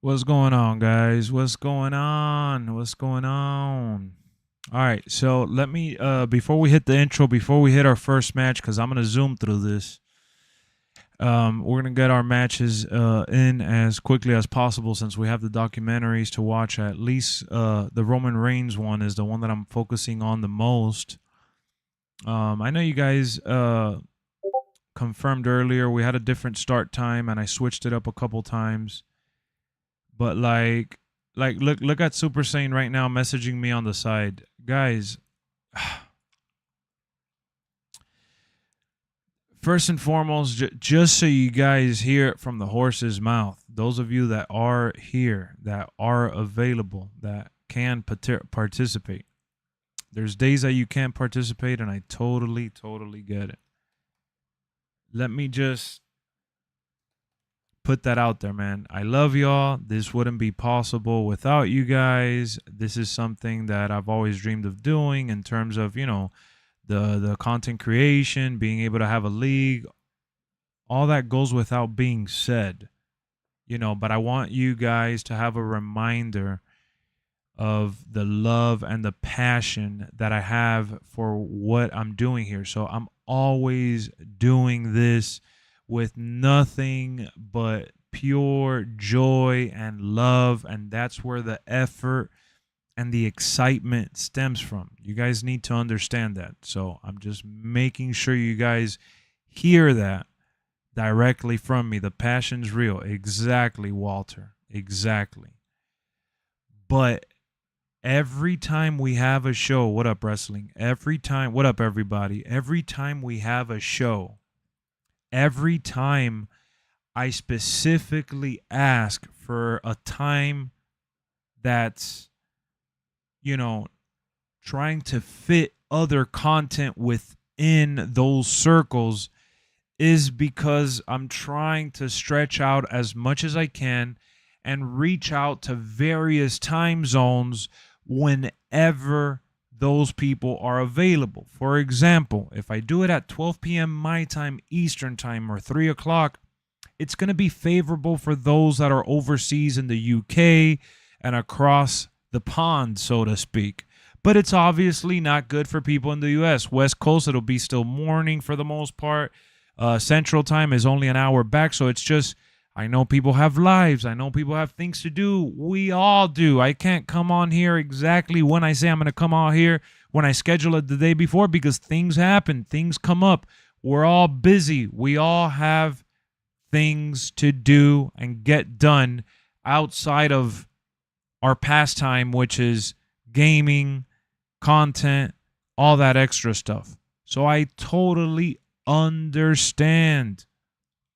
What's going on, guys? What's going on? What's going on? All right, so let me before we hit the intro, before we hit our first match, because I'm gonna zoom through this. We're gonna get our matches in as quickly as possible since we have the documentaries to watch. At least the Roman Reigns one is the one that I'm focusing on the most. I know you guys confirmed earlier we had a different start time, and I switched it up a couple times. But look at Super Saiyan right now messaging me on the side. Guys, first and foremost, just so you guys hear it from the horse's mouth, those of you that are here, that are available, that can participate. There's days that you can't participate, and I totally get it. Let me just put that out there, man. I love y'all. This wouldn't be possible without you guys. This is something that I've always dreamed of doing in terms of, the content creation, being able to have a league. All that goes without being said, but I want you guys to have a reminder of the love and the passion that I have for what I'm doing here. So I'm always doing this with nothing but pure joy and love, and that's where the effort and the excitement stems from. You guys need to understand that. So I'm just making sure you guys hear that directly from me. The passion's real. Exactly, Walter. Exactly. But every time we have a show, what up, wrestling? What up, everybody? Every time we have a show, every time I specifically ask for a time that's, trying to fit other content within those circles, is because I'm trying to stretch out as much as I can and reach out to various time zones whenever those people are available. For example, if I do it at 12 p.m. my time, Eastern time, or 3 o'clock, it's going to be favorable for those that are overseas in the UK and across the pond, so to speak. But it's obviously not good for people in the US. West Coast, it'll be still morning for the most part. Central time is only an hour back, so it's just, I know people have lives. I know people have things to do. We all do. I can't come on here exactly when I say I'm going to come on here when I schedule it the day before, because things happen. Things come up. We're all busy. We all have things to do and get done outside of our pastime, which is gaming content, all that extra stuff. So I totally understand.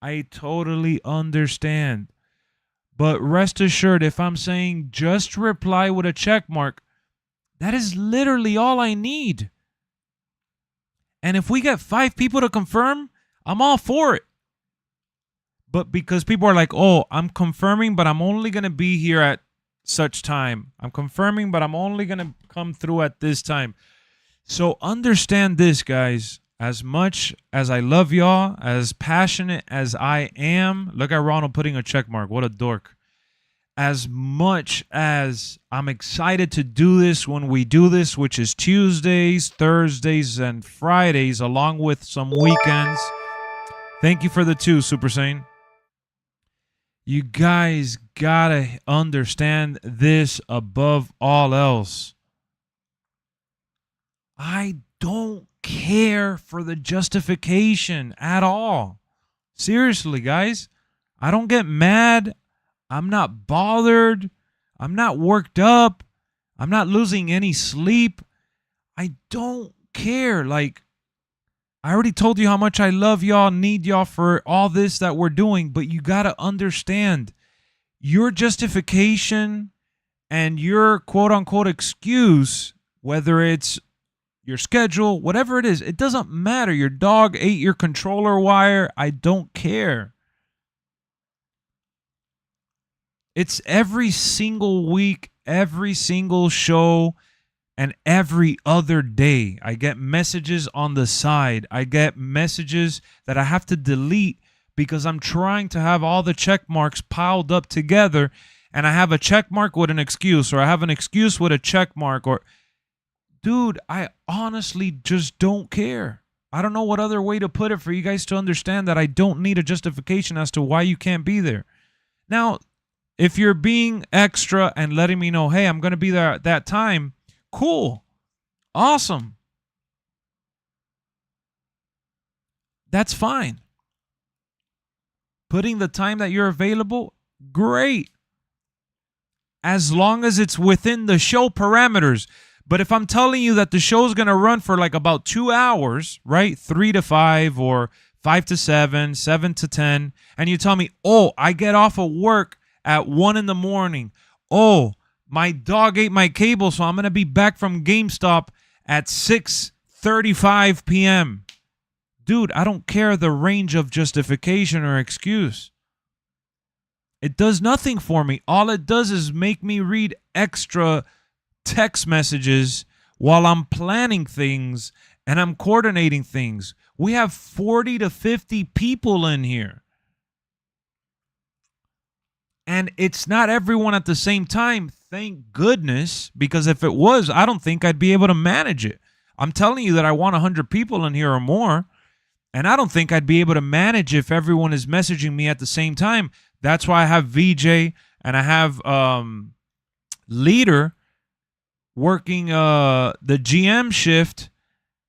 I totally understand. But rest assured, if I'm saying just reply with a check mark, that is literally all I need. And if we get 5 people to confirm, I'm all for it. But because people are like, oh, I'm confirming, but I'm only going to be here at such time. I'm confirming, but I'm only going to come through at this time. So understand this, guys. As much as I love y'all, as passionate as I am, look at Ronald putting a check mark. What a dork. As much as I'm excited to do this when we do this, which is Tuesdays, Thursdays, and Fridays, along with some weekends. Thank you for the 2, Super Saiyan. You guys gotta understand this above all else. I don't care for the justification at all. Seriously, guys. I don't get mad. I'm not bothered. I'm not worked up. I'm not losing any sleep. I don't care. Like, I already told you how much I love y'all, need y'all for all this that we're doing, but you got to understand your justification and your quote-unquote excuse, whether it's your schedule, whatever it is, it doesn't matter. Your dog ate your controller wire. I don't care. It's every single week, every single show, and every other day. I get messages on the side. I get messages that I have to delete because I'm trying to have all the check marks piled up together, and I have a check mark with an excuse, or I have an excuse with a check mark, or... Dude, I honestly just don't care. I don't know what other way to put it for you guys to understand that I don't need a justification as to why you can't be there. Now, if you're being extra and letting me know, hey, I'm going to be there at that time, cool. Awesome. That's fine. Putting the time that you're available, great. As long as it's within the show parameters. But if I'm telling you that the show's going to run for like about 2 hours, right? 3 to 5 or 5 to 7, 7 to 10. And you tell me, oh, I get off of work at 1 in the morning. Oh, my dog ate my cable, so I'm going to be back from GameStop at 6:35 p.m. Dude, I don't care the range of justification or excuse. It does nothing for me. All it does is make me read extra text messages while I'm planning things and I'm coordinating things. We have 40 to 50 people in here. And it's not everyone at the same time, thank goodness, because if it was, I don't think I'd be able to manage it. I'm telling you that I want 100 people in here or more, and I don't think I'd be able to manage if everyone is messaging me at the same time. That's why I have VJ and I have Leader working the GM shift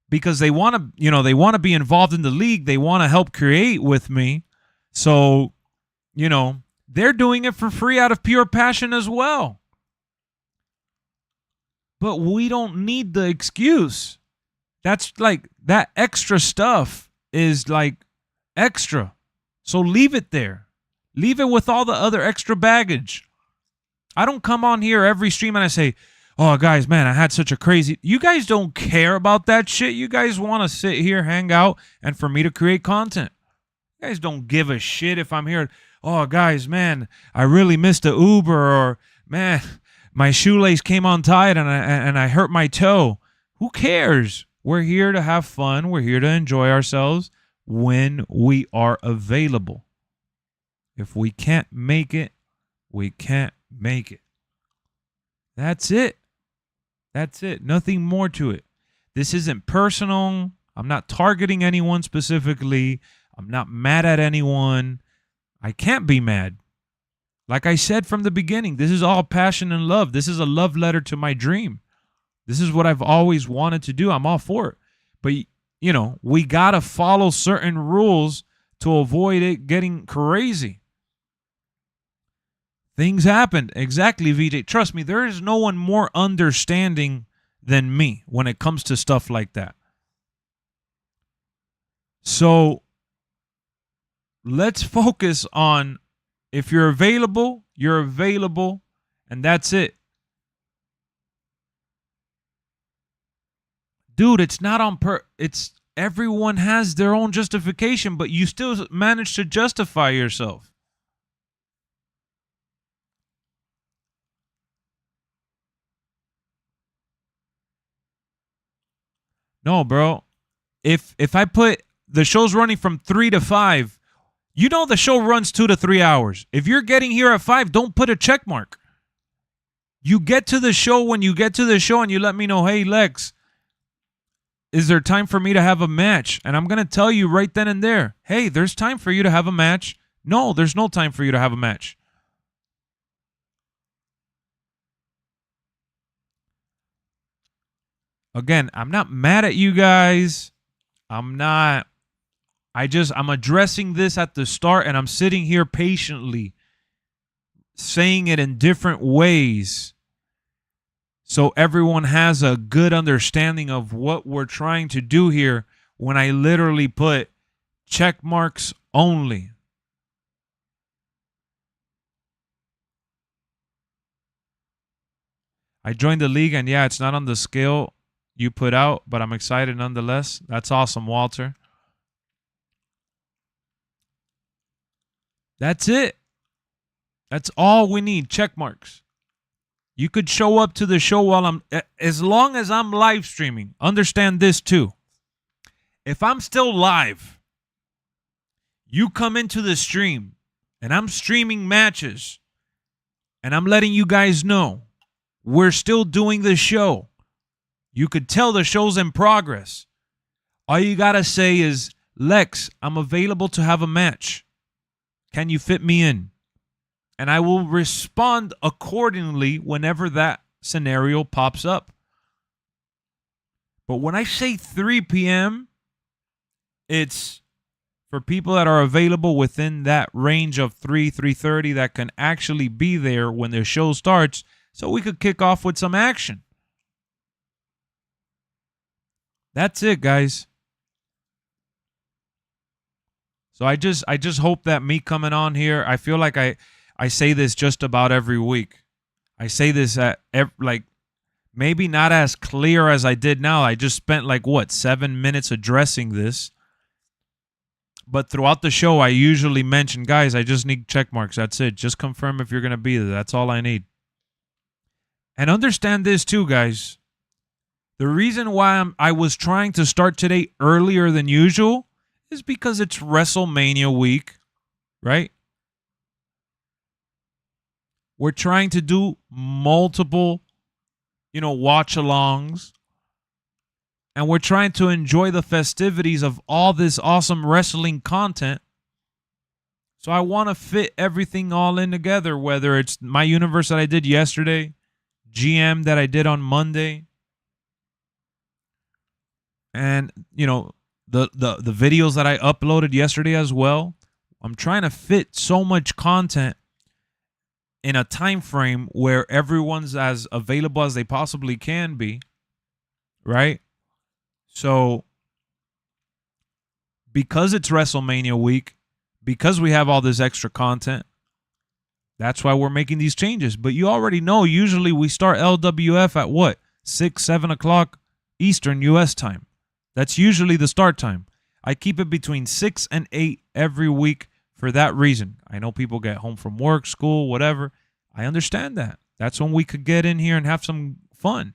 because they want to, they want to be involved in the league. They want to help create with me. So, they're doing it for free out of pure passion as well. But we don't need the excuse. That's like, that extra stuff is like extra. So leave it there. Leave it with all the other extra baggage. I don't come on here every stream and I say, oh, guys, man, I had such a crazy... You guys don't care about that shit. You guys want to sit here, hang out, and for me to create content. You guys don't give a shit if I'm here. Oh, guys, man, I really missed the Uber, or, man, my shoelace came untied and I hurt my toe. Who cares? We're here to have fun. We're here to enjoy ourselves when we are available. If we can't make it, we can't make it. That's it. That's it. Nothing more to it. This isn't personal. I'm not targeting anyone specifically. I'm not mad at anyone. I can't be mad. Like I said from the beginning, this is all passion and love. This is a love letter to my dream. This is what I've always wanted to do. I'm all for it. But, we got to follow certain rules to avoid it getting crazy. Things happened. Exactly, VJ. Trust me, there is no one more understanding than me when it comes to stuff like that. So let's focus on, if you're available, and that's it. Dude, it's not on it's everyone has their own justification, but you still manage to justify yourself. No, bro. If I put the show's running from 3 to 5, you know the show runs 2 to 3 hours. If you're getting here at 5, don't put a check mark. You get to the show when you get to the show and you let me know, hey, Lex, is there time for me to have a match? And I'm going to tell you right then and there, hey, there's time for you to have a match. No, there's no time for you to have a match. Again, I'm not mad at you guys. I'm addressing this at the start, and I'm sitting here patiently saying it in different ways so everyone has a good understanding of what we're trying to do here when I literally put check marks only. I joined the league, and yeah, it's not on the scale you put out, but I'm excited nonetheless. That's awesome, Walter. That's it. That's all we need, check marks. You could show up to the show while as long as I'm live streaming. Understand this too. If I'm still live, you come into the stream and I'm streaming matches and I'm letting you guys know we're still doing the show. You could tell the show's in progress. All you got to say is, Lex, I'm available to have a match. Can you fit me in? And I will respond accordingly whenever that scenario pops up. But when I say 3 p.m., it's for people that are available within that range of 3:30 that can actually be there when the show starts, so we could kick off with some action. That's it, guys. So I just hope that me coming on here, I feel like I say this just about every week. I say this at like maybe not as clear as I did now. I just spent 7 minutes addressing this. But throughout the show, I usually mention, guys, I just need check marks. That's it. Just confirm if you're going to be there. That's all I need. And understand this too, guys. The reason why I was trying to start today earlier than usual is because it's WrestleMania week, right? We're trying to do multiple, watch-alongs. And we're trying to enjoy the festivities of all this awesome wrestling content. So I want to fit everything all in together, whether it's my universe that I did yesterday, GM that I did on Monday, and, the videos that I uploaded yesterday as well. I'm trying to fit so much content in a time frame where everyone's as available as they possibly can be, right? So because it's WrestleMania week, because we have all this extra content, that's why we're making these changes. But you already know, usually we start LWF at what? 6, 7 o'clock Eastern U.S. time. That's usually the start time. I keep it between 6 and 8 every week for that reason. I know people get home from work, school, whatever. I understand that. That's when we could get in here and have some fun.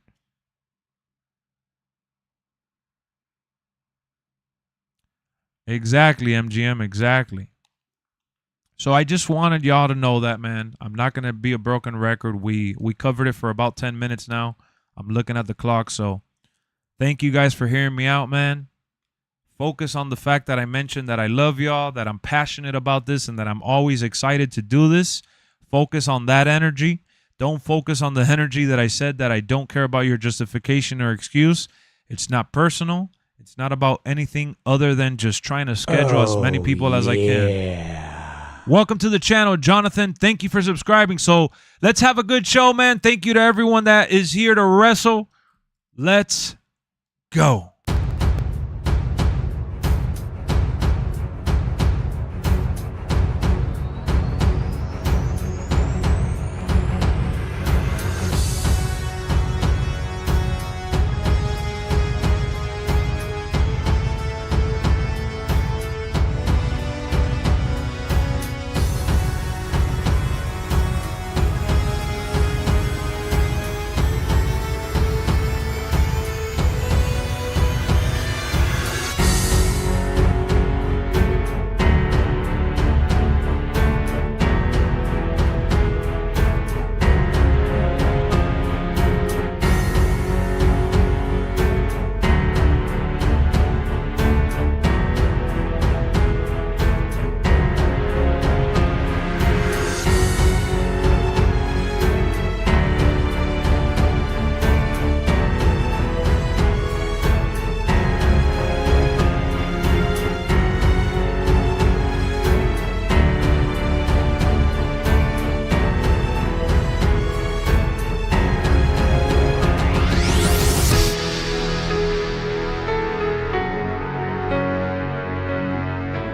Exactly, MGM, exactly. So I just wanted y'all to know that, man. I'm not going to be a broken record. We covered it for about 10 minutes now. I'm looking at the clock, so thank you guys for hearing me out, man. Focus on the fact that I mentioned that I love y'all, that I'm passionate about this, and that I'm always excited to do this. Focus on that energy. Don't focus on the energy that I said that I don't care about your justification or excuse. It's not personal. It's not about anything other than just trying to schedule as many people as I can. Welcome to the channel, Jonathan. Thank you for subscribing. So let's have a good show, man. Thank you to everyone that is here to wrestle. Let's go.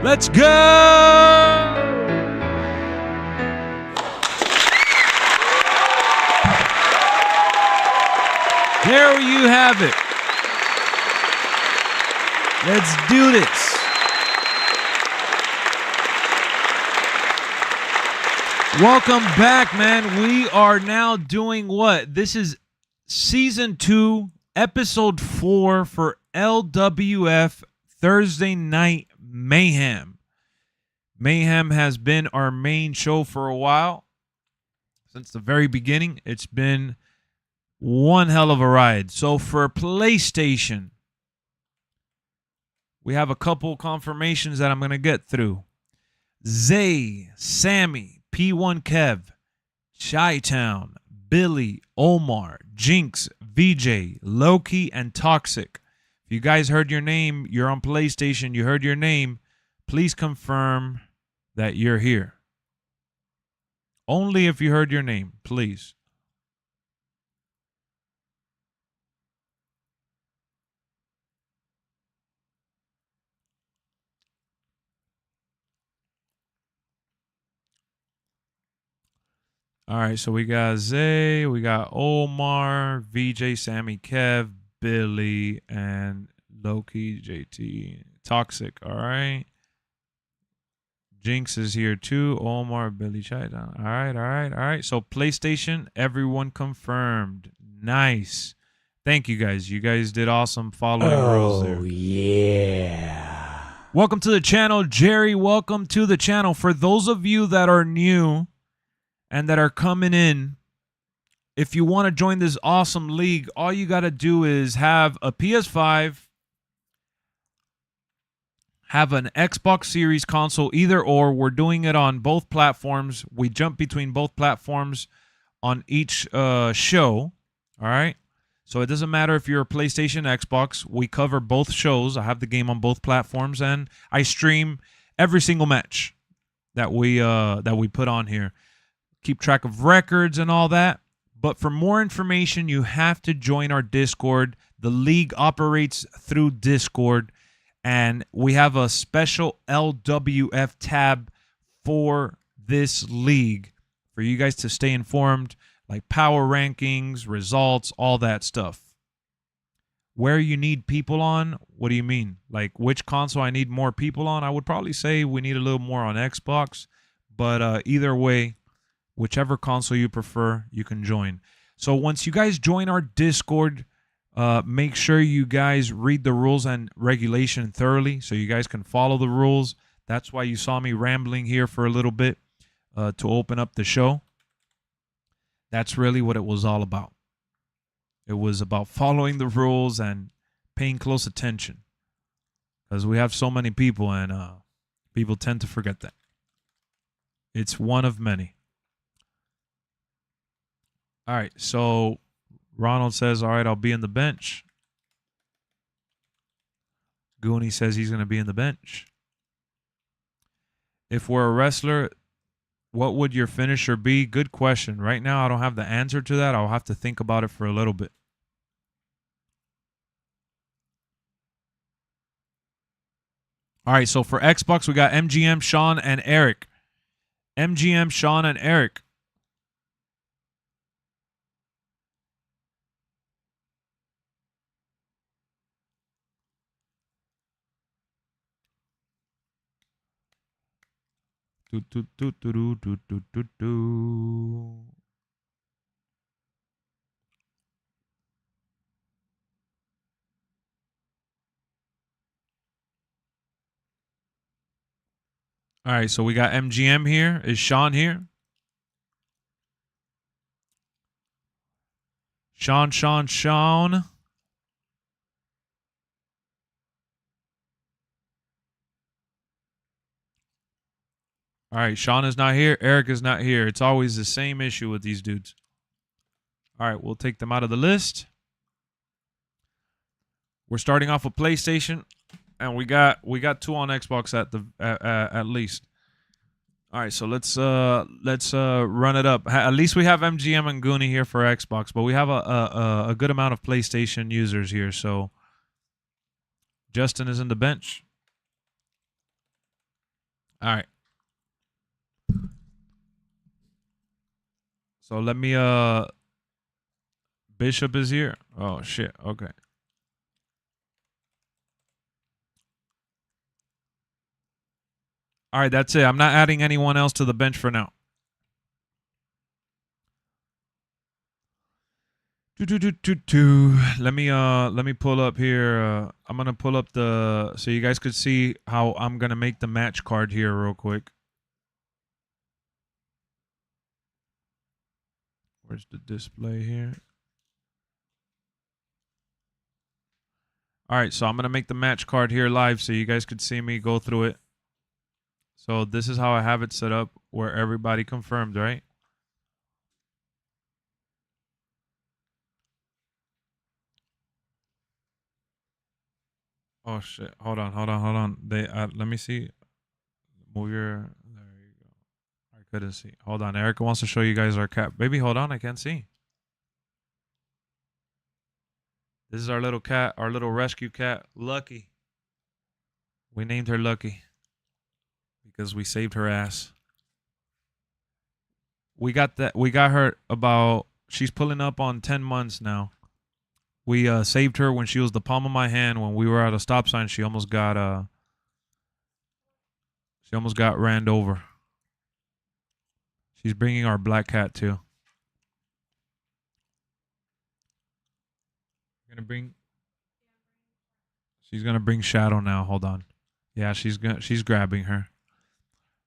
Let's go! There you have it. Let's do this. Welcome back, man. We are now doing what? This is Season 2, Episode 4 for LWF Thursday Night Mayhem. Mayhem has been our main show for a while. Since the very beginning, it's been one hell of a ride. So for PlayStation, we have a couple confirmations that I'm going to get through. Zay, Sammy, P1 Kev, Chi-Town, Billy, Omar, Jinx, VJ, Loki, and Toxic. If you guys heard your name, you're on PlayStation, you heard your name, please confirm that you're here. Only if you heard your name, please. All right, so we got Zay, we got Omar, VJ, Sammy, Kev, Billy, and Loki, JT, Toxic. All right. Jinx is here too. Omar, Billy, Chi-Town. All right. So PlayStation, everyone confirmed. Nice. Thank you guys. You guys did awesome following rules there. Oh, yeah. Welcome to the channel, Jerry. Welcome to the channel. For those of you that are new and that are coming in, if you want to join this awesome league, all you got to do is have a PS5, have an Xbox Series console, either or. We're doing it on both platforms. We jump between both platforms on each show. All right. So it doesn't matter if you're a PlayStation, Xbox. We cover both shows. I have the game on both platforms, and I stream every single match that we put on here. Keep track of records and all that. But for more information, you have to join our Discord. The league operates through Discord, and we have a special LWF tab for this league for you guys to stay informed, like power rankings, results, all that stuff. Where you need people on, what do you mean? Like which console I need more people on? I would probably say we need a little more on Xbox, but either way, whichever console you prefer, you can join. So once you guys join our Discord, make sure you guys read the rules and regulation thoroughly so you guys can follow the rules. That's why you saw me rambling here for a little bit to open up the show. That's really what it was all about. It was about following the rules and paying close attention, because we have so many people, and people tend to forget that. It's one of many. All right, so Ronald says, all right, I'll be in the bench. Goonie says he's going to be in the bench. If we're a wrestler, what would your finisher be? Good question. Right now, I don't have the answer to that. I'll have to think about it for a little bit. All right, so for Xbox, we got MGM, Sean, and Eric. MGM, Sean, and Eric. Do, do, do, do, do, do, do, do, do. All right, so we got MGM here. Is Sean here? Sean, Sean, Sean. All right, Sean is not here. Eric is not here. It's always the same issue with these dudes. All right, we'll take them out of the list. We're starting off with PlayStation, and we got 2 on Xbox at least. All right, so let's run it up. At least we have MGM and Goonie here for Xbox, but we have a good amount of PlayStation users here. So Justin is in the bench. All right. So let me Bishop is here. Oh shit. Okay. All right, that's it. I'm not adding anyone else to the bench for now. Let me pull up here. I'm gonna pull up so you guys could see how I'm gonna make the match card here real quick. Where's the display here? All right, so I'm gonna make the match card here live so you guys could see me go through it. So this is how I have it set up where everybody confirmed, right? Oh shit! Hold on. Let me see. Move your. There you go. I couldn't see. Hold on. Erica wants to show you guys our cat. Baby, hold on. I can't see. This is our little cat, our little rescue cat, Lucky. We named her Lucky because we saved her ass. We got her about. She's pulling up on 10 months now. We saved her when she was the palm of my hand. When we were at a stop sign, she almost got ran over. She's bringing our black cat too. She's gonna bring Shadow now. Hold on. Yeah, she's grabbing her.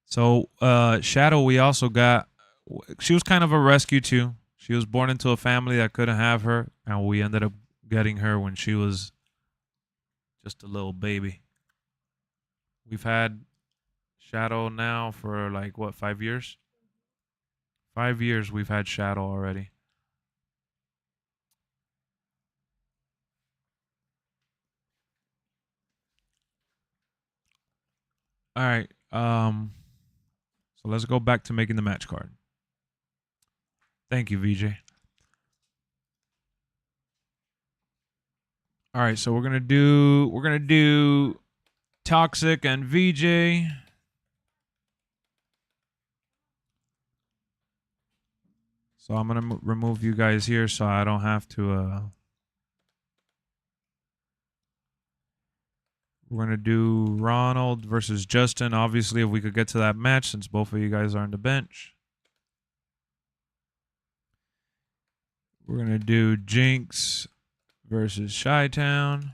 So Shadow, we also got. She was kind of a rescue too. She was born into a family that couldn't have her, and we ended up getting her when she was just a little baby. We've had Shadow now for like what, 5 years? 5 years we've had Shadow already. All right. So let's go back to making the match card. Thank you, VJ. All right, so we're gonna do Toxic and VJ. So I'm gonna remove you guys here so I don't have to. We're gonna do Ronald versus Justin. Obviously, if we could get to that match, since both of you guys are on the bench. We're gonna do Jinx versus Chi-Town.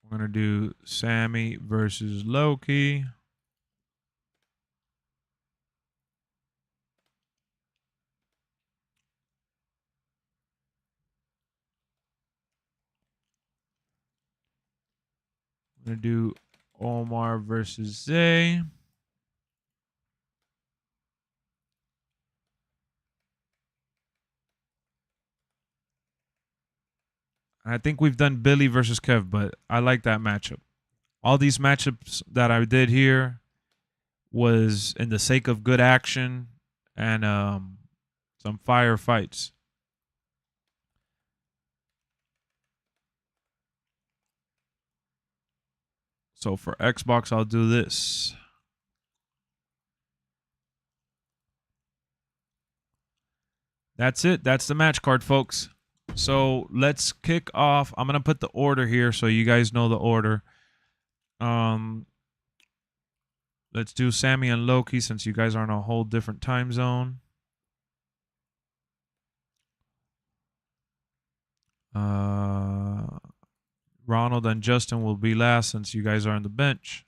We're gonna do Sammy versus Loki. We're gonna do Omar versus Zay. I think we've done Billy versus Kev, but I like that matchup. All these matchups that I did here was in the sake of good action and some fire fights. So for Xbox, I'll do this. That's it. That's the match card, folks. So let's kick off. I'm going to put the order here so you guys know the order. Let's do Sammy and Loki since you guys are in a whole different time zone. Ronald and Justin will be last since you guys are on the bench.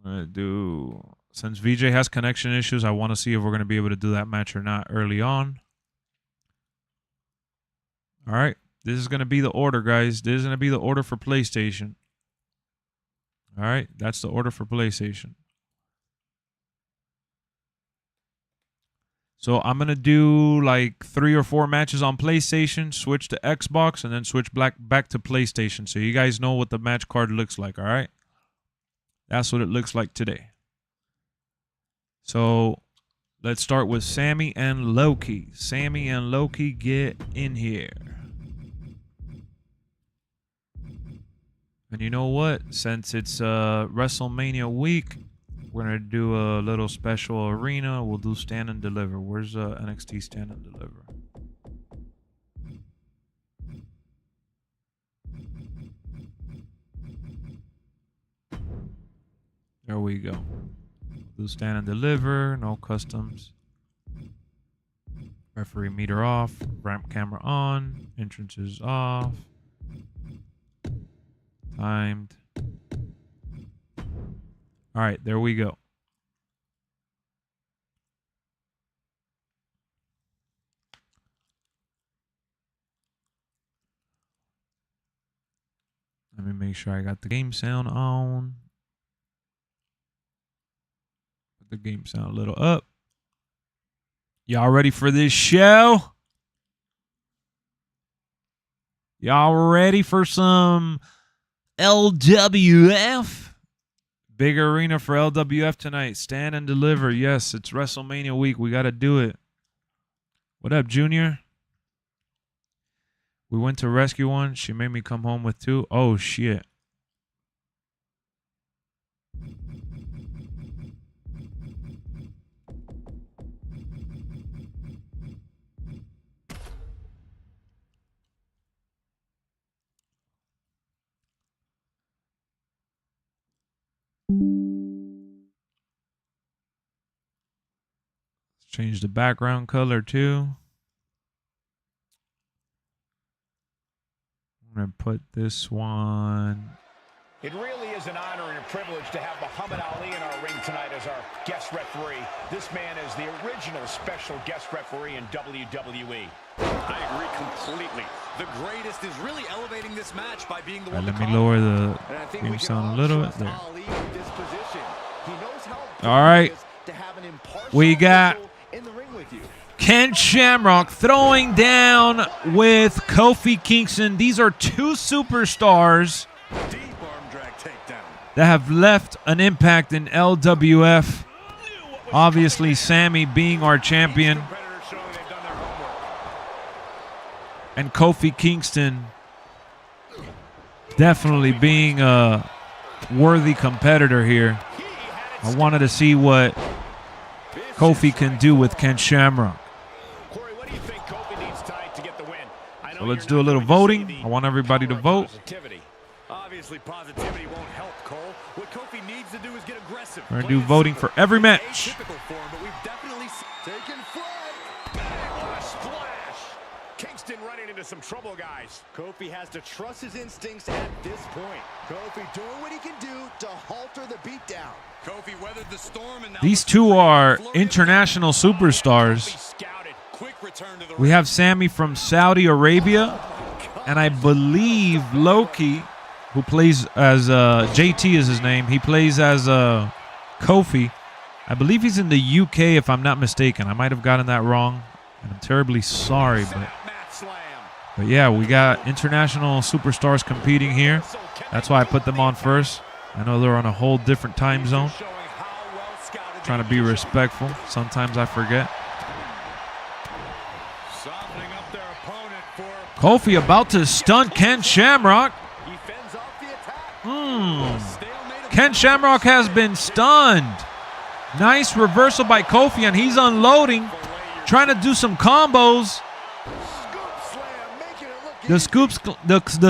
I'm going to do... Since VJ has connection issues, I want to see if we're going to be able to do that match or not early on. All right. This is going to be the order, guys. This is going to be the order for PlayStation. All right. That's the order for PlayStation. So I'm going to do like 3 or 4 matches on PlayStation, switch to Xbox, and then switch back to PlayStation. So you guys know what the match card looks like, all right? That's what it looks like today. So let's start with Sammy and Loki. Sammy and Loki, get in here. And you know what? Since it's WrestleMania week, we're going to do a little special arena. We'll do Stand and Deliver. Where's NXT Stand and Deliver? There we go. Do Stand and Deliver. No customs. Referee meter off. Ramp camera on. Entrances off. Timed. All right, there we go. Let me make sure I got the game sound on. Put the game sound a little up. Y'all ready for this show? Y'all ready for some LWF? Big arena for LWF tonight. Stand and Deliver. Yes, it's WrestleMania week. We got to do it. What up, Junior? We went to rescue one. She made me come home with 2. Oh, shit. Change the background color too. I'm going to put this one. It really is an honor and a privilege to have Muhammad Ali in our ring tonight as our guest referee. This man is the original special guest referee in WWE. I agree completely. The greatest is really elevating this match by being the one. Let me lower the game sound a little bit there. All right. We got Ken Shamrock throwing down with Kofi Kingston. These are 2 superstars that have left an impact in LWF. Obviously, Sammy being our champion. And Kofi Kingston definitely being a worthy competitor here. I wanted to see what Kofi can do with Ken Shamrock. So let's do a little voting. I want everybody to vote. Obviously, positivity won't help, Cole. What Kofi needs to do is get aggressive. We're going to do voting for every match. Typical form, but we've definitely taken flight. What a splash! Kingston running into some trouble, guys. Kofi has to trust his instincts at this point. Kofi doing what he can do to halter the beatdown. Kofi weathered the storm, and now These 2 are international superstars. We have Sammy from Saudi Arabia, and I believe Loki, who plays as JT is his name. He plays as Kofi. I believe he's in the UK, if I'm not mistaken. I might have gotten that wrong, and I'm terribly sorry, but But yeah, we got international superstars competing here. That's why I put them on first. I know they're on a whole different time zone. Trying to be respectful. Sometimes I forget. Kofi about to stun Ken Shamrock. Ken Shamrock has been stunned. Nice reversal by Kofi, and he's unloading, trying to do some combos. The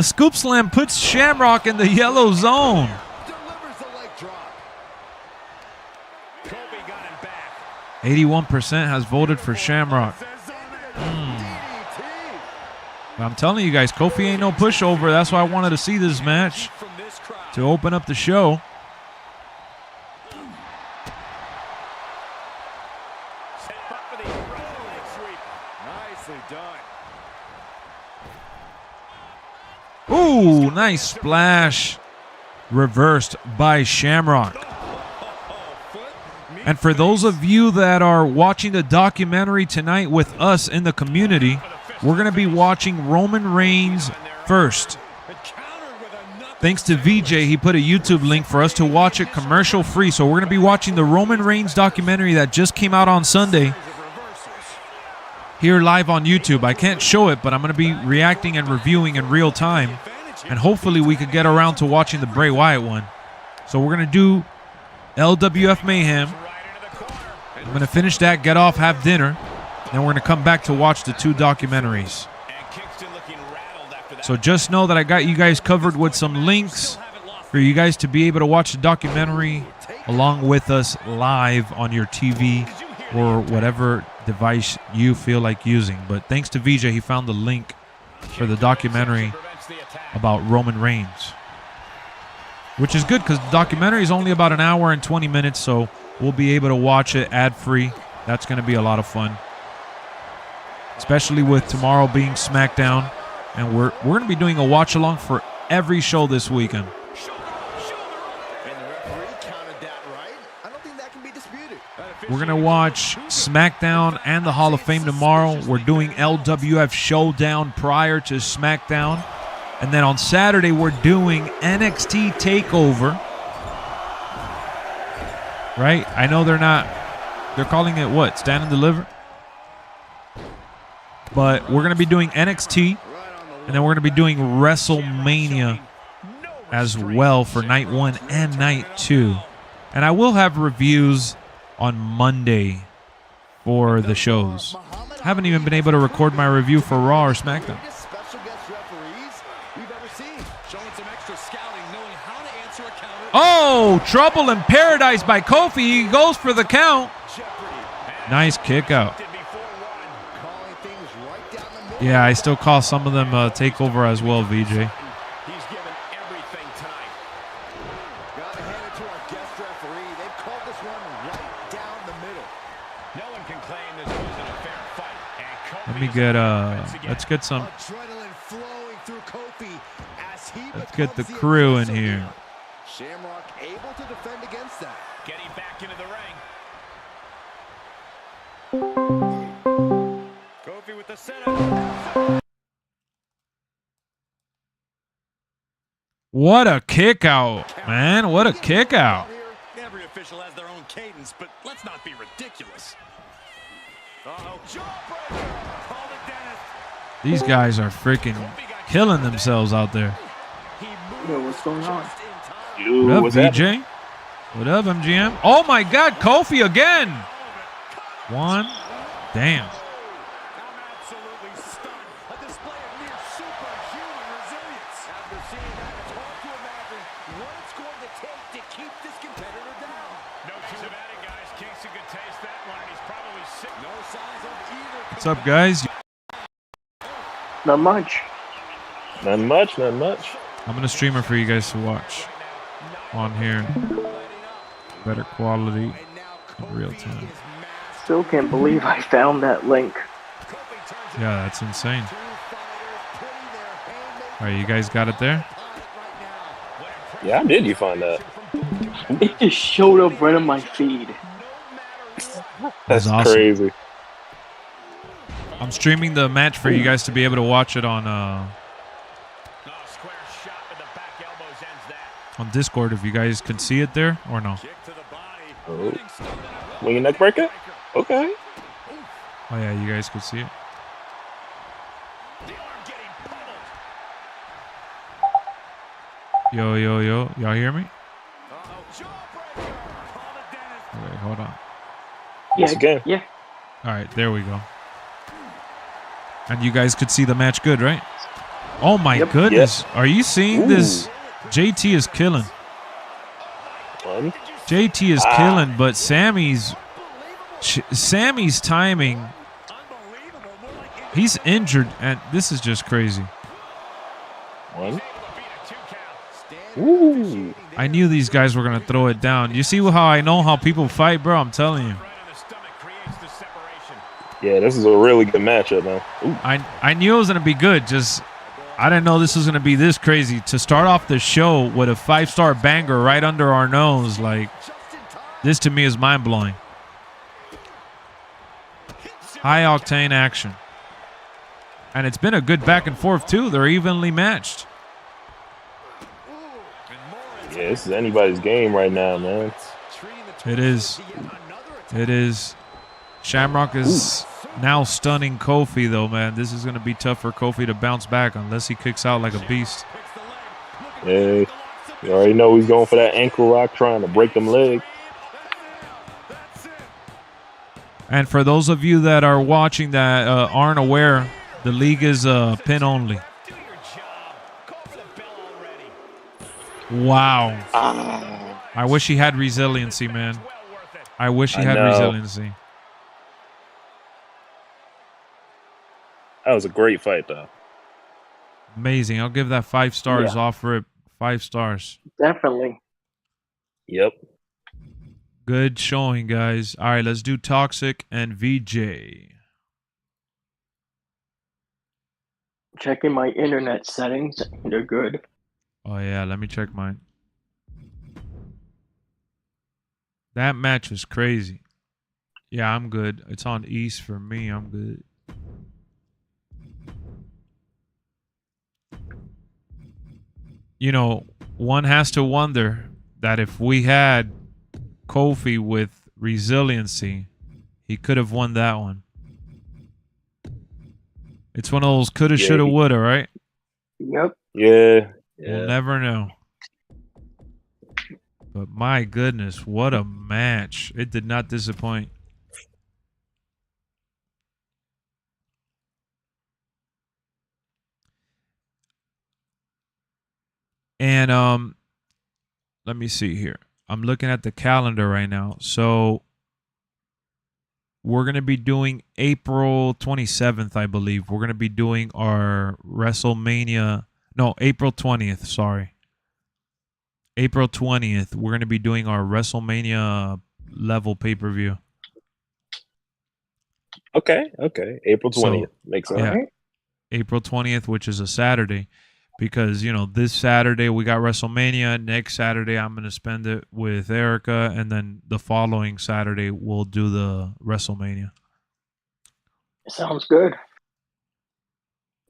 scoop slam puts Shamrock in the yellow zone. 81% has voted for Shamrock. I'm telling you guys, Kofi ain't no pushover. That's why I wanted to see this match to open up the show. Ooh, nice splash. Reversed by Shamrock. And for those of you that are watching the documentary tonight with us in the community, we're going to be watching Roman Reigns first. Thanks to VJ, he put a YouTube link for us to watch it commercial free. So we're going to be watching the Roman Reigns documentary that just came out on Sunday here live on YouTube. I can't show it, but I'm going to be reacting and reviewing in real time. And hopefully we could get around to watching the Bray Wyatt one. So we're going to do LWF Mayhem. I'm going to finish that, get off, have dinner. Then we're going to come back to watch the two documentaries. So just know that I got you guys covered with some links for you guys to be able to watch the documentary along with us live on your TV or whatever device you feel like using. But thanks to VJ, he found the link for the documentary about Roman Reigns, which is good because the documentary is only about an hour and 20 minutes, so we'll be able to watch it ad-free. That's going to be a lot of fun, especially with tomorrow being SmackDown. And we're going to be doing a watch-along for every show this weekend. We're going to watch SmackDown and the Hall of Fame tomorrow. We're doing LWF Showdown prior to SmackDown. And then on Saturday, we're doing NXT TakeOver. Right? I know they're calling it what? Stand and Deliver? But we're going to be doing NXT. And then we're going to be doing WrestleMania as well for night 1 and night 2. And I will have reviews on Monday for the shows. Haven't even been able to record my review for Raw or SmackDown. Oh, trouble in paradise by Kofi. He goes for the count. Nice kick out. Yeah, I still call some of them takeover as well, VJ. He's given everything tonight. Gotta hand it to our guest referee. They've called this one right down the middle. No one can claim this wasn't a fair fight. Let me get let's get some. Adrenaline flowing through Kofi as he Let's get the crew in here. Shamrock able to defend against that. Getting back into the ring. Kofi with the setup. What a kick out, man. What a kick out. Every official has their own cadence, but let's not be ridiculous. These guys are freaking killing themselves out there. Yo, what's going on? What up, VJ? What up, MGM? Oh my God, Kofi again. One. Damn. What's up, guys? Not much. Not much, not much. I'm gonna stream it for you guys to watch on here. Better quality in real time. Still can't believe I found that link. Yeah, that's insane. All right, you guys got it there? Yeah, how did you find that? It just showed up right on my feed. That's awesome. crazy. I'm streaming the match for you guys to be able to watch it on Discord if you guys can see it there or no. Oh. Winging neck breaker? Okay. Oh yeah, you guys could see it. Yo, yo, yo. Y'all hear me? Okay, hold on. Yeah, again. yeah. All right, there we go. And you guys could see the match good, right? Oh my goodness. Yep. Are you seeing this? JT is killing. One. JT is killing, but Sammy's timing. He's injured, and this is just crazy. One. Ooh. I knew these guys were going to throw it down. You see how I know how people fight, bro? I'm telling you. Yeah, this is a really good matchup, man. Ooh. I knew it was going to be good. Just I didn't know this was going to be this crazy. To start off the show with a 5-star banger right under our nose, like, this to me is mind-blowing. High-octane action. And it's been a good back and forth, too. They're evenly matched. Yeah, this is anybody's game right now, man. It is. It is. Shamrock is now stunning Kofi, though, man. This is going to be tough for Kofi to bounce back unless he kicks out like a beast. Yeah, you already know he's going for that ankle lock, trying to break them legs. And for those of you that are watching that aren't aware, the league is pin only. Wow. I wish he had resiliency, man. I wish he had resiliency. That was a great fight, though. Amazing. I'll give that 5 stars off rip. 5 stars. Definitely. Yep. Good showing, guys. All right, let's do Toxic and VJ. Checking my internet settings. They're good. Oh, yeah. Let me check mine. That match was crazy. Yeah, I'm good. It's on East for me. I'm good. You know, one has to wonder that if we had Kofi with resiliency, he could have won that one. It's one of those coulda, shoulda, woulda, right? Yep. Yeah. We'll never know. But my goodness, what a match. It did not disappoint. And let me see here. I'm looking at the calendar right now. So we're going to be doing April 27th, I believe. We're going to be doing our WrestleMania. No, April 20th, sorry. April 20th, we're going to be doing our WrestleMania level pay-per-view. Okay. April 20th. Makes sense. Yeah, April 20th, which is a Saturday. Because, you know, this Saturday we got WrestleMania. Next Saturday I'm going to spend it with Erica. And then the following Saturday we'll do the WrestleMania. Sounds good.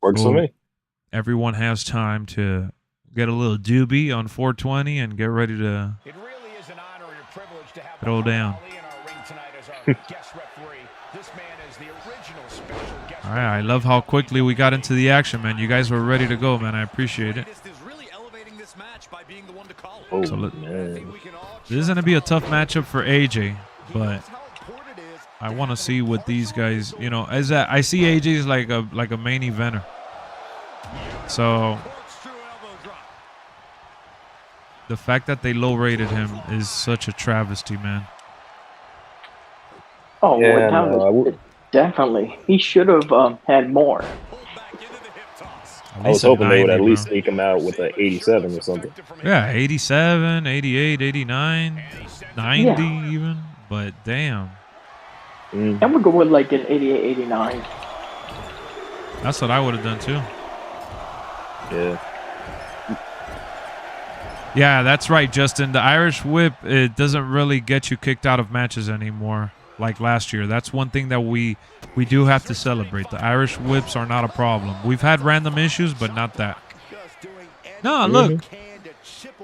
Works for me. Everyone has time to get a little doobie on 420 and get ready to throw down. All right, I love how quickly we got into the action, man. You guys were ready to go, man. I appreciate it. Oh, so man. This is going to be a tough matchup for AJ, but I want to see what these guys, you know, as I see AJ as like a main eventer. So the fact that they low rated him is such a travesty, man. Oh, Yeah, well, definitely. He should have had more. I was hoping they would at least sneak him out with an 87 or something. Yeah, 87, 88, 89, 90 even. But damn. I would go with like an 88, 89. That's what I would have done too. Yeah. Yeah, that's right, Justin. The Irish Whip, it doesn't really get you kicked out of matches anymore like last year. That's one thing that we do have to celebrate. The Irish whips are not a problem. We've had random issues, but not that. No, look.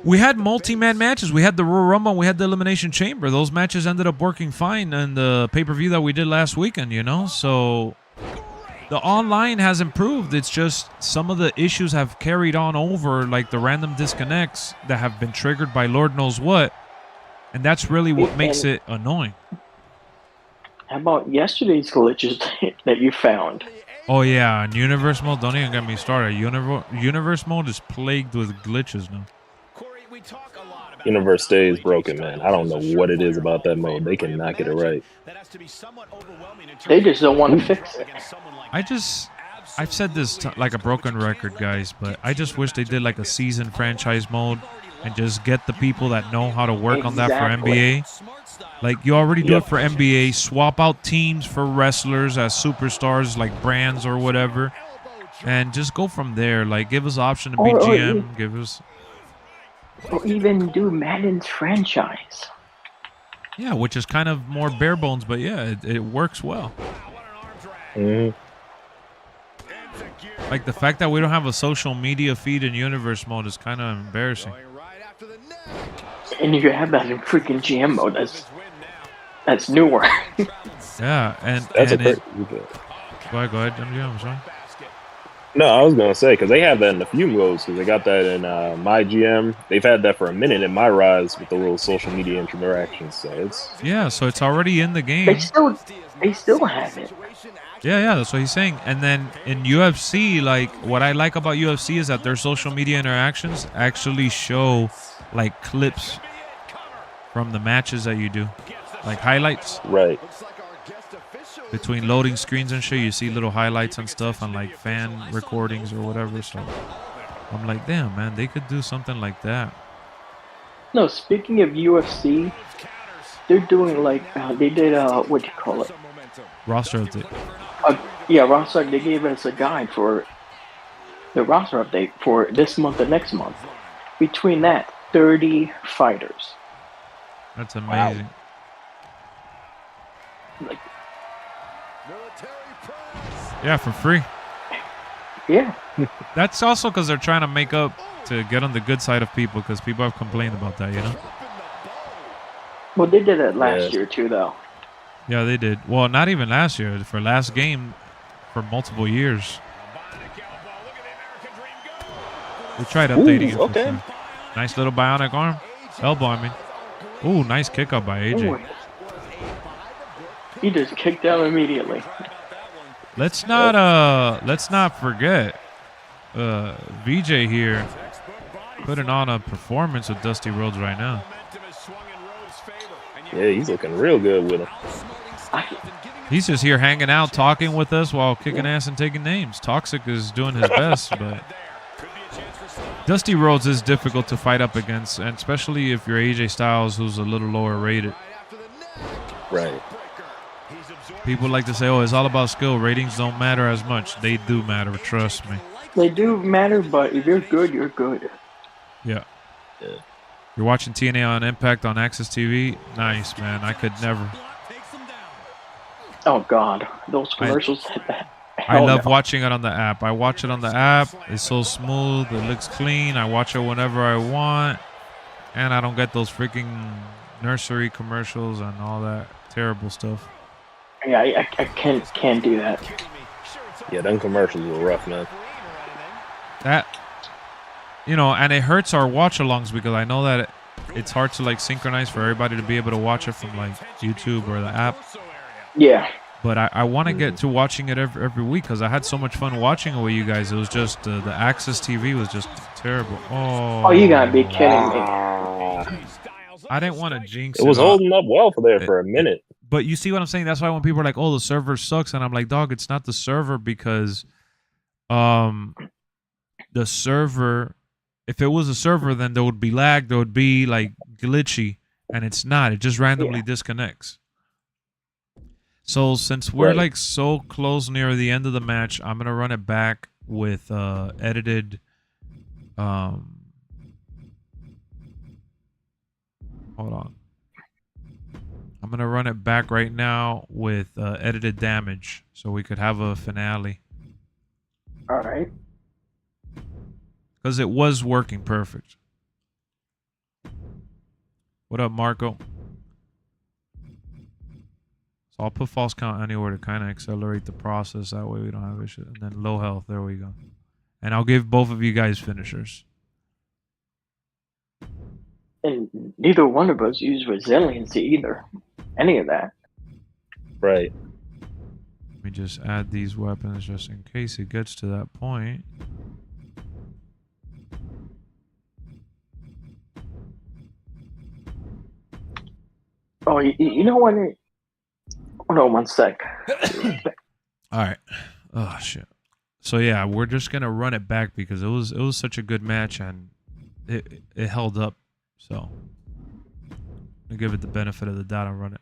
We had multi-man matches. We had the Royal Rumble. We had the Elimination Chamber. Those matches ended up working fine in the pay-per-view that we did last weekend, you know? So the online has improved. It's just some of the issues have carried on over, like the random disconnects that have been triggered by Lord knows what. And that's really what makes it annoying. How about yesterday's glitches that you found? Oh, yeah. In Universe Mode, don't even get me started. Universe Mode is plagued with glitches now. Universe stays broken, man. I don't know what it is about that mode. They cannot get it right. They just don't want to fix it. I've said this like a broken record, guys, but I just wish they did like a season franchise mode and just get the people that know how to work on that for NBA. Like, you already do it for NBA. Swap out teams for wrestlers as superstars, like brands or whatever, and just go from there. Like, give us option to be GM. Give us... Or even do Madden's franchise. Yeah, which is kind of more bare bones, but yeah, it works well. Like, the fact that we don't have a social media feed in Universe Mode is kind of embarrassing. And you have that in freaking GM mode. That's newer. Yeah, and Go ahead, MGM, sorry. No, I was gonna say, because they have that in a few modes. Because they got that in my GM. They've had that for a minute in my Rise with the little social media interactions. So it's so it's already in the game. They still have it. Yeah, that's what he's saying. And then in UFC, like, what I like about UFC is that their social media interactions actually show like clips from the matches that you do, like highlights. Right. Between loading screens and shit, you see little highlights and stuff on like fan recordings or whatever. So I'm like, damn, man, they could do something like that. No, speaking of UFC, they're doing like they did what do you call it? Roster update. Yeah, roster. They gave us a guide for the roster update for this month and next month. Between that, 30 fighters. That's amazing. Like, yeah, for free. Yeah. That's also because they're trying to make up to get on the good side of people, because people have complained about that, you know? Well, they did it last year too, though. Yeah, they did. Well, not even last year. For last game, for multiple years. We tried updating it. Okay. Nice little bionic arm. Elbow, I mean. Ooh, nice kick up by AJ. Ooh. He just kicked out immediately. Let's not forget VJ here putting on a performance with Dusty Rhodes right now. Yeah, he's looking real good with him. He's just here hanging out, talking with us while kicking ass and taking names. Toxic is doing his best, but Dusty Rhodes is difficult to fight up against, and especially if you're AJ Styles, who's a little lower rated. Right. People like to say, oh, it's all about skill. Ratings don't matter as much. They do matter, trust me. They do matter, but if you're good, you're good. Yeah. You're watching TNA on Impact on Access TV? Nice, man. I could never. Oh, God. Those commercials. I love watching it on the app. I watch it on the app. It's so smooth. It looks clean. I watch it whenever I want. And I don't get those freaking nursery commercials and all that terrible stuff. Yeah, I can't do that. Yeah, them commercials were rough, man. That, you know, and it hurts our watch-alongs because I know that it's hard to like synchronize for everybody to be able to watch it from like YouTube or the app. Yeah. But I want to get to watching it every week because I had so much fun watching it with you guys. It was just the Access TV was just terrible. Oh, you gotta be kidding me. I didn't want to jinx it. It was holding up well for a minute. But you see what I'm saying? That's why when people are like, oh, the server sucks. And I'm like, dog, it's not the server because the server, if it was a server, then there would be lag. There would be like glitchy. And it's not. It just randomly disconnects. So since we're like so close near the end of the match, I'm going to run it back with edited. Hold on. I'm I'm gonna run it back right now with edited damage, so we could have a finale. All right. Because it was working perfect. What up, Marco? So I'll put false count anywhere to kind of accelerate the process. That way we don't have issues. And then low health. There we go. And I'll give both of you guys finishers. And neither one of us use resiliency either. Any of that. Right. Let me just add these weapons just in case it gets to that point. Oh, you know what? Hold on 1 sec. All right. Oh shit. So yeah, we're just gonna run it back because it was such a good match and it held up. So I give it the benefit of the doubt and run it.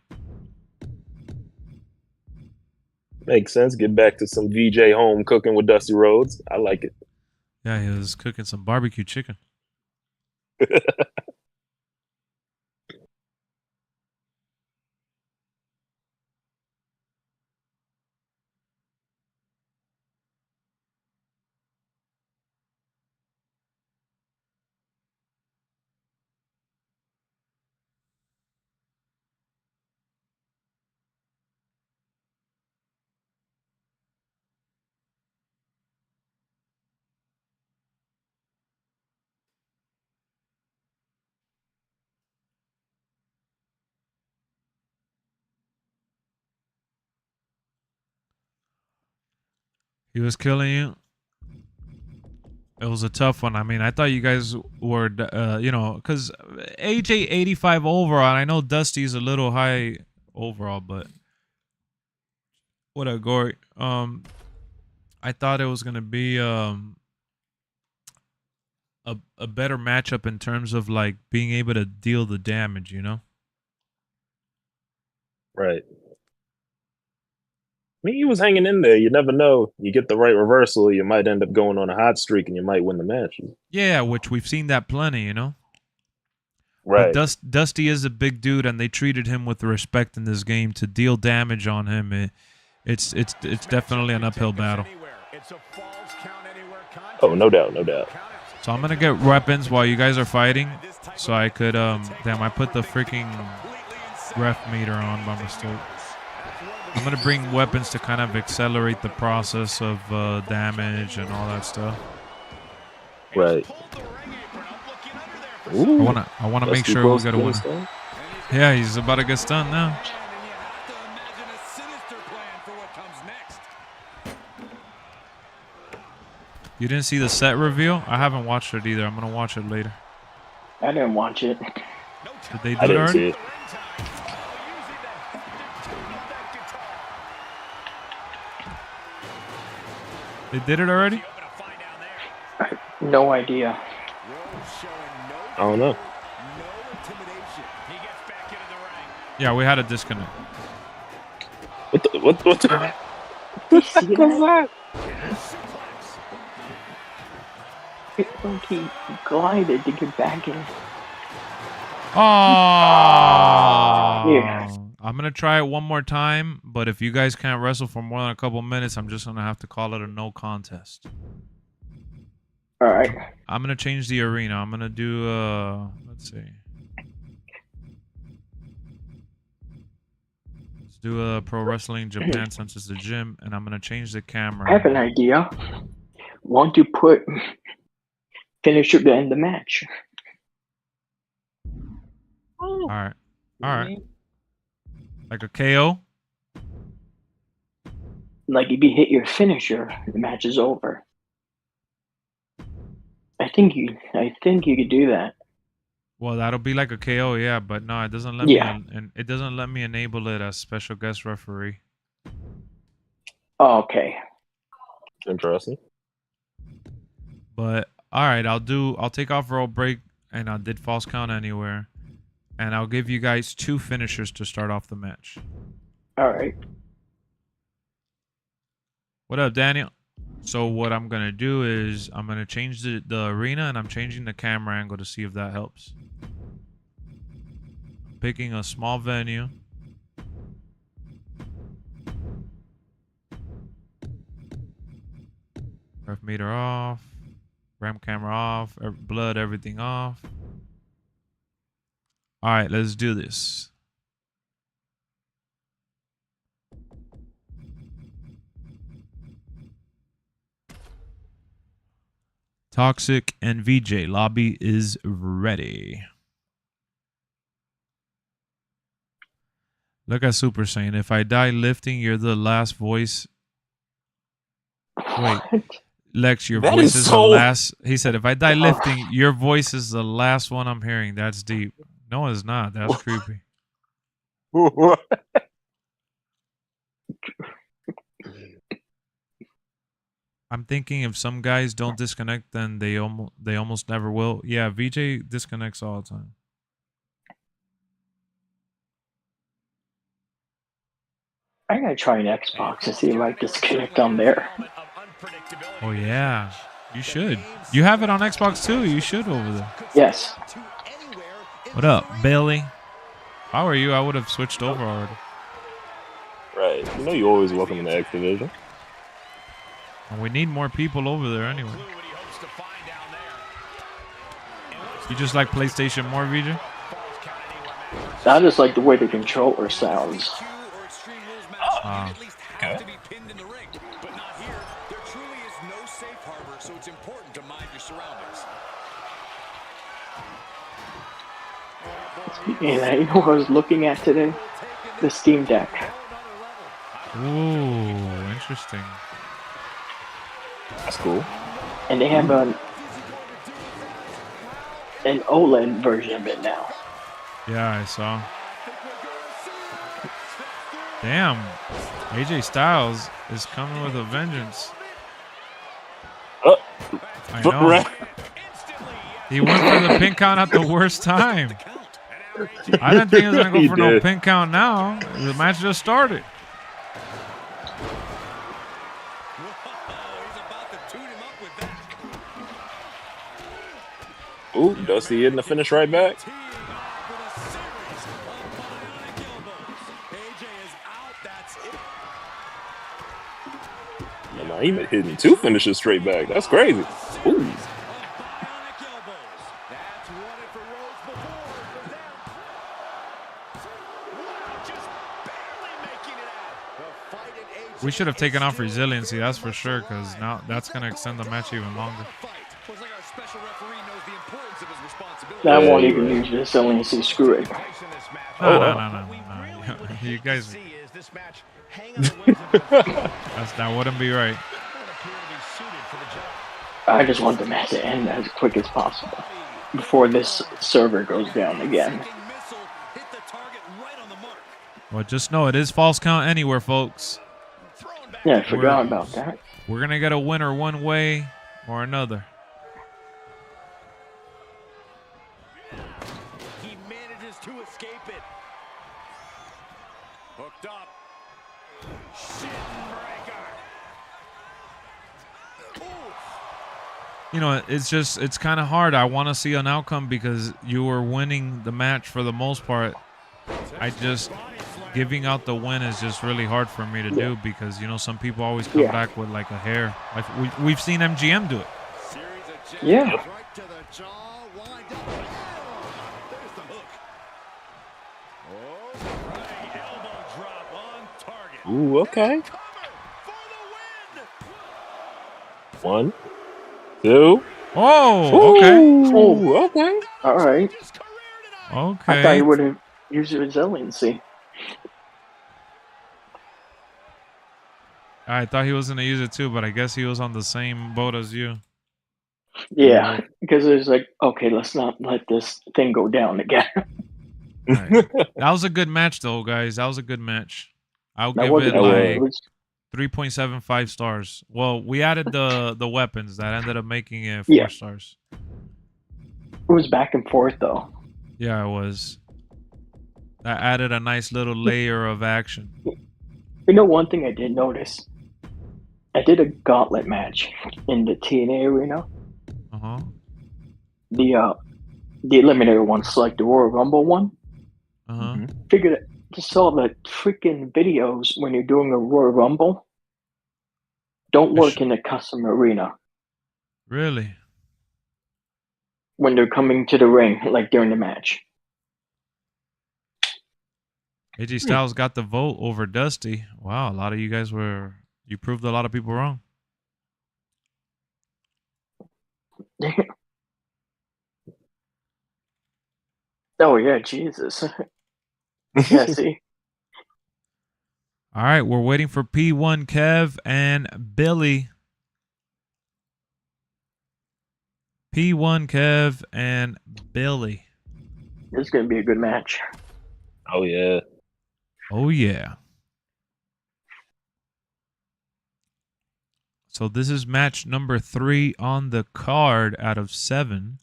Makes sense. Get back to some VJ home cooking with Dusty Rhodes. I like it. Yeah, he was cooking some barbecue chicken. He was killing you. It was a tough one. I mean, I thought you guys were, you know, because AJ 85 overall. I know Dusty's a little high overall, but what a Gory. I thought it was gonna be a better matchup in terms of like being able to deal the damage, you know. Right. I mean, he was hanging in there. You never know. You get the right reversal, you might end up going on a hot streak and you might win the match. Yeah, which we've seen that plenty, you know. Right. But Dusty is a big dude, and they treated him with respect in this game to deal damage on him. It's definitely an uphill battle. Oh, no doubt, no doubt. So I'm gonna get weapons while you guys are fighting, so I could damn, I put the freaking ref meter on by mistake. I'm gonna bring weapons to kind of accelerate the process of damage and all that stuff. Right. Ooh, I wanna make sure we get a winner. Yeah, he's about to get stunned now. You didn't see the set reveal? I haven't watched it either. I'm gonna watch it later. I didn't watch it. Did they do I it didn't already? see it. They did it already? I have no idea. I don't know. Yeah, we had a disconnect. What the heck was that? It like he glided to get back in. Oh, Yeah. I'm gonna try it one more time, but if you guys can't wrestle for more than a couple minutes, I'm just gonna have to call it a no contest. All right. I'm gonna change the arena. I'm gonna do let's see. Let's do a Pro Wrestling Japan since it's the gym, and I'm gonna change the camera. I have an idea. Want to put finisher to end the match? All right. Like a KO. Like if you hit your finisher, the match is over. I think you could do that. Well, that'll be like a KO, yeah, but no, it doesn't let me. And it doesn't let me enable it as special guest referee. Oh, okay. Interesting. But all right, I'll take off roll break, and I did false count anywhere, and I'll give you guys 2 finishers to start off the match. All right. What up, Daniel? So what I'm gonna do is I'm gonna change the arena, and I'm changing the camera angle to see if that helps. I'm picking a small venue. Meter off. Ram camera off. Blood, everything off. All right, let's do this. Toxic and VJ lobby is ready. Look at Super Saiyan. If I die lifting, you're the last voice. Wait, Lex, your That voice is is so- the last. He said, if I die lifting, your voice is the last one I'm hearing. That's deep. No, it's not. That's creepy. I'm thinking if some guys don't disconnect, then they almost never will. Yeah, VJ disconnects all the time. I gotta try an Xbox and see if I disconnect on there. Oh yeah, you should. You have it on Xbox too. You should over there. Yes. What up, Bailey? If I were you, I would have switched over already. Right. You know you're always welcome in the X Division. And we need more people over there anyway. You just like PlayStation more, VJ? I just like the way the controller sounds. Okay. And you know what I was looking at today? The Steam Deck. Ooh, interesting. That's cool. And they have an OLED version of it now. Yeah, I saw. Damn, AJ Styles is coming with a vengeance. I know. He went for the pin count at the worst time. I didn't think he was going to go for no pin count now. The match just started. Ooh, Dusty hitting the finish right back. Nah, he been hitting 2 finishes straight back. That's crazy. Ooh. We should have taken off resiliency, that's for sure, because now that's going to extend the match even longer. I won't even use resiliency. Screw it. No. You guys. That wouldn't be right. I just want the match to end as quick as possible before this server goes down again. Well, just know it is false count anywhere, folks. Yeah, I forgot about that. We're going to get a winner one way or another. He manages to escape it. Hooked up. Shin breaker. You know, it's kind of hard. I want to see an outcome because you were winning the match for the most part. Giving out the win is just really hard for me to do because, you know, some people always come back with like a hair. Like we've seen MGM do it. Yeah. Ooh, okay. 1, 2. Oh, okay. Ooh, okay. All right. Okay. I thought you would have used resiliency. I thought he was going to use it too, but I guess he was on the same boat as you. Yeah, because it was like, okay, let's not let this thing go down again. Right. That was a good match, though, guys. That was a good match. I'll give it like 3.75 stars. Well, we added the weapons that ended up making it 4 stars. It was back and forth, though. Yeah, it was. That added a nice little layer of action. You know, one thing I did notice, I did a gauntlet match in the TNA arena. Uh-huh. The eliminator one, like the Royal Rumble one. Uh-huh. Figured just saw the freaking videos when you're doing a Royal Rumble. Don't work in the custom arena. Really? when they're coming to the ring, like during the match. AJ Styles got the vote over Dusty. Wow, a lot of you guys you proved a lot of people wrong. Oh yeah, Jesus. Yeah, see. All right, we're waiting for P1 Kev and Billy. P1 Kev and Billy. This is gonna be a good match. Oh yeah. Oh yeah. So this is match number 3 on the card out of 7.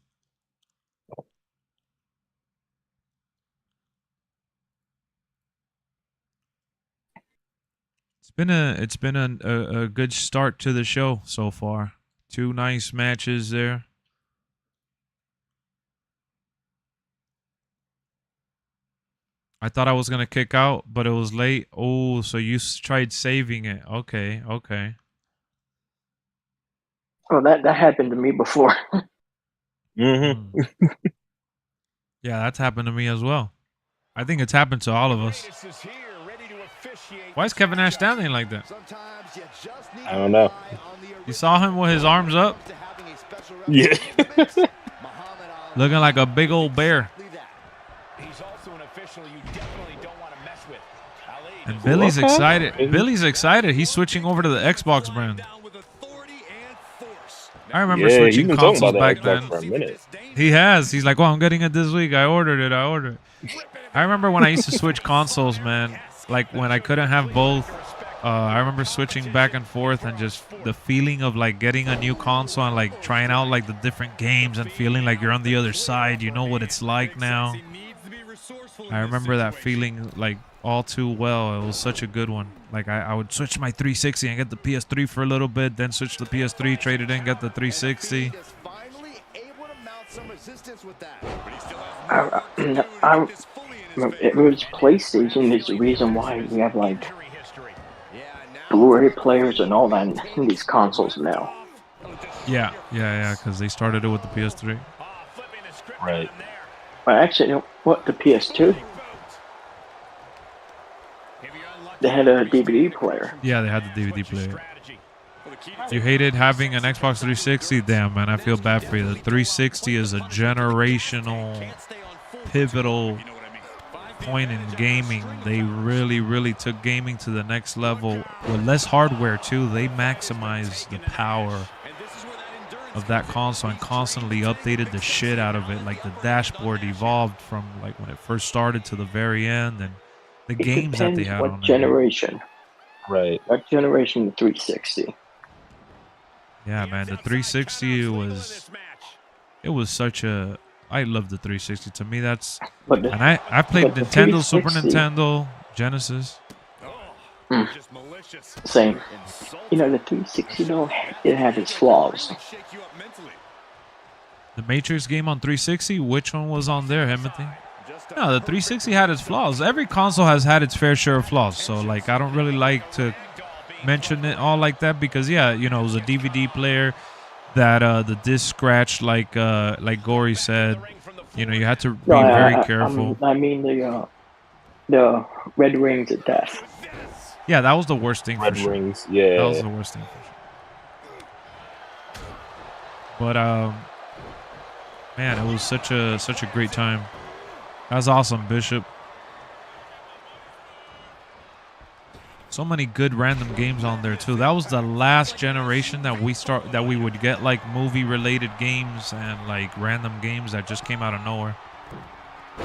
It's been a good start to the show so far. 2 nice matches there. I thought I was gonna kick out, but it was late. Oh, so you tried saving it. Okay, okay. Oh, that happened to me before. Mm-hmm. Yeah, that's happened to me as well. I think it's happened to all of us. Why is Kevin Nash standing like that? I don't know. You saw him with his arms up? Yeah. Looking like a big old bear. He's also an official you definitely don't want to mess with. And Billy's excited. Billy's excited. He's switching over to the Xbox brand. I remember switching consoles back then. For a minute. He has. He's like, oh, I'm getting it this week. I ordered it. I remember when I used to switch consoles, man. Like when I couldn't have both. I remember switching back and forth and just the feeling of like getting a new console and like trying out like the different games and feeling like you're on the other side. You know what it's like now. I remember that feeling like all too well. It was such a good one. Like I would switch my 360 and get the PS3 for a little bit, then switch the PS3, trade it in, get the 360. It was PlayStation is the reason why we have like Blu-ray players and all that in these consoles now. Yeah, because they started it with the PS3. Right. Well, actually, you know what? The PS2, they had a DVD player. Yeah, they had the DVD player. You hated having an Xbox 360? Damn, man, I feel bad for you. The 360 is a generational, pivotal point in gaming. They really, really took gaming to the next level. With less hardware, too, they maximized the power of that console and constantly updated the shit out of it. Like the dashboard evolved from like when it first started to the very end, and the games that they had on it. What generation? Right. What generation? The 360. Yeah, man, the 360 was such a. I love the 360. To me, that's. And I played Nintendo, Super Nintendo, Genesis. Same. You know, the 360 though, it had its flaws. The Matrix game on 360, which one was on there, Timothy? No, the 360 had its flaws. Every console has had its fair share of flaws. So, like, I don't really like to mention it all like that because, yeah, you know, it was a DVD player that the disc scratched, like Gory said. You know, you had to be very careful. I mean the red rings of death. Yeah, that was the worst thing for sure. Red rings, yeah. That was the worst thing for sure. But man, it was such a great time. That was awesome, Bishop. So many good random games on there too. That was the last generation that we would get like movie related games and like random games that just came out of nowhere.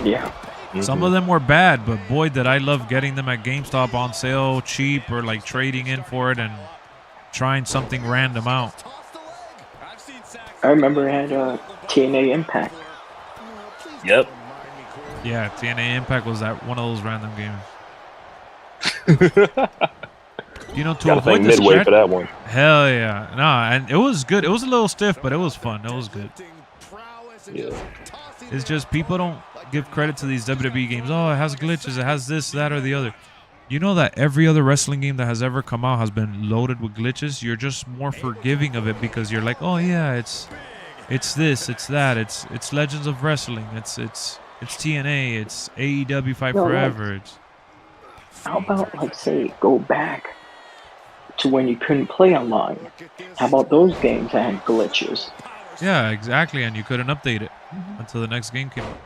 Yeah. Some of them were bad, but boy, did I love getting them at GameStop on sale, cheap, or like trading in for it and trying something random out. I remember it had TNA Impact. Yep. Yeah, TNA Impact was one of those random games. You know, to avoid the midway scratch, for that one. Hell yeah. Nah, and it was good. It was a little stiff, but it was fun. It was good. Yeah. It's just people don't give credit to these WWE games. Oh, it has glitches. It has this, that, or the other. You know that every other wrestling game that has ever come out has been loaded with glitches. You're just more forgiving of it because you're like, oh yeah, it's this, it's that, it's Legends of Wrestling, it's TNA, it's AEW Fight No, Forever. like, how about, like, say, go back to when you couldn't play online? How about those games that had glitches? Yeah, exactly, and you couldn't update it until the next game came out.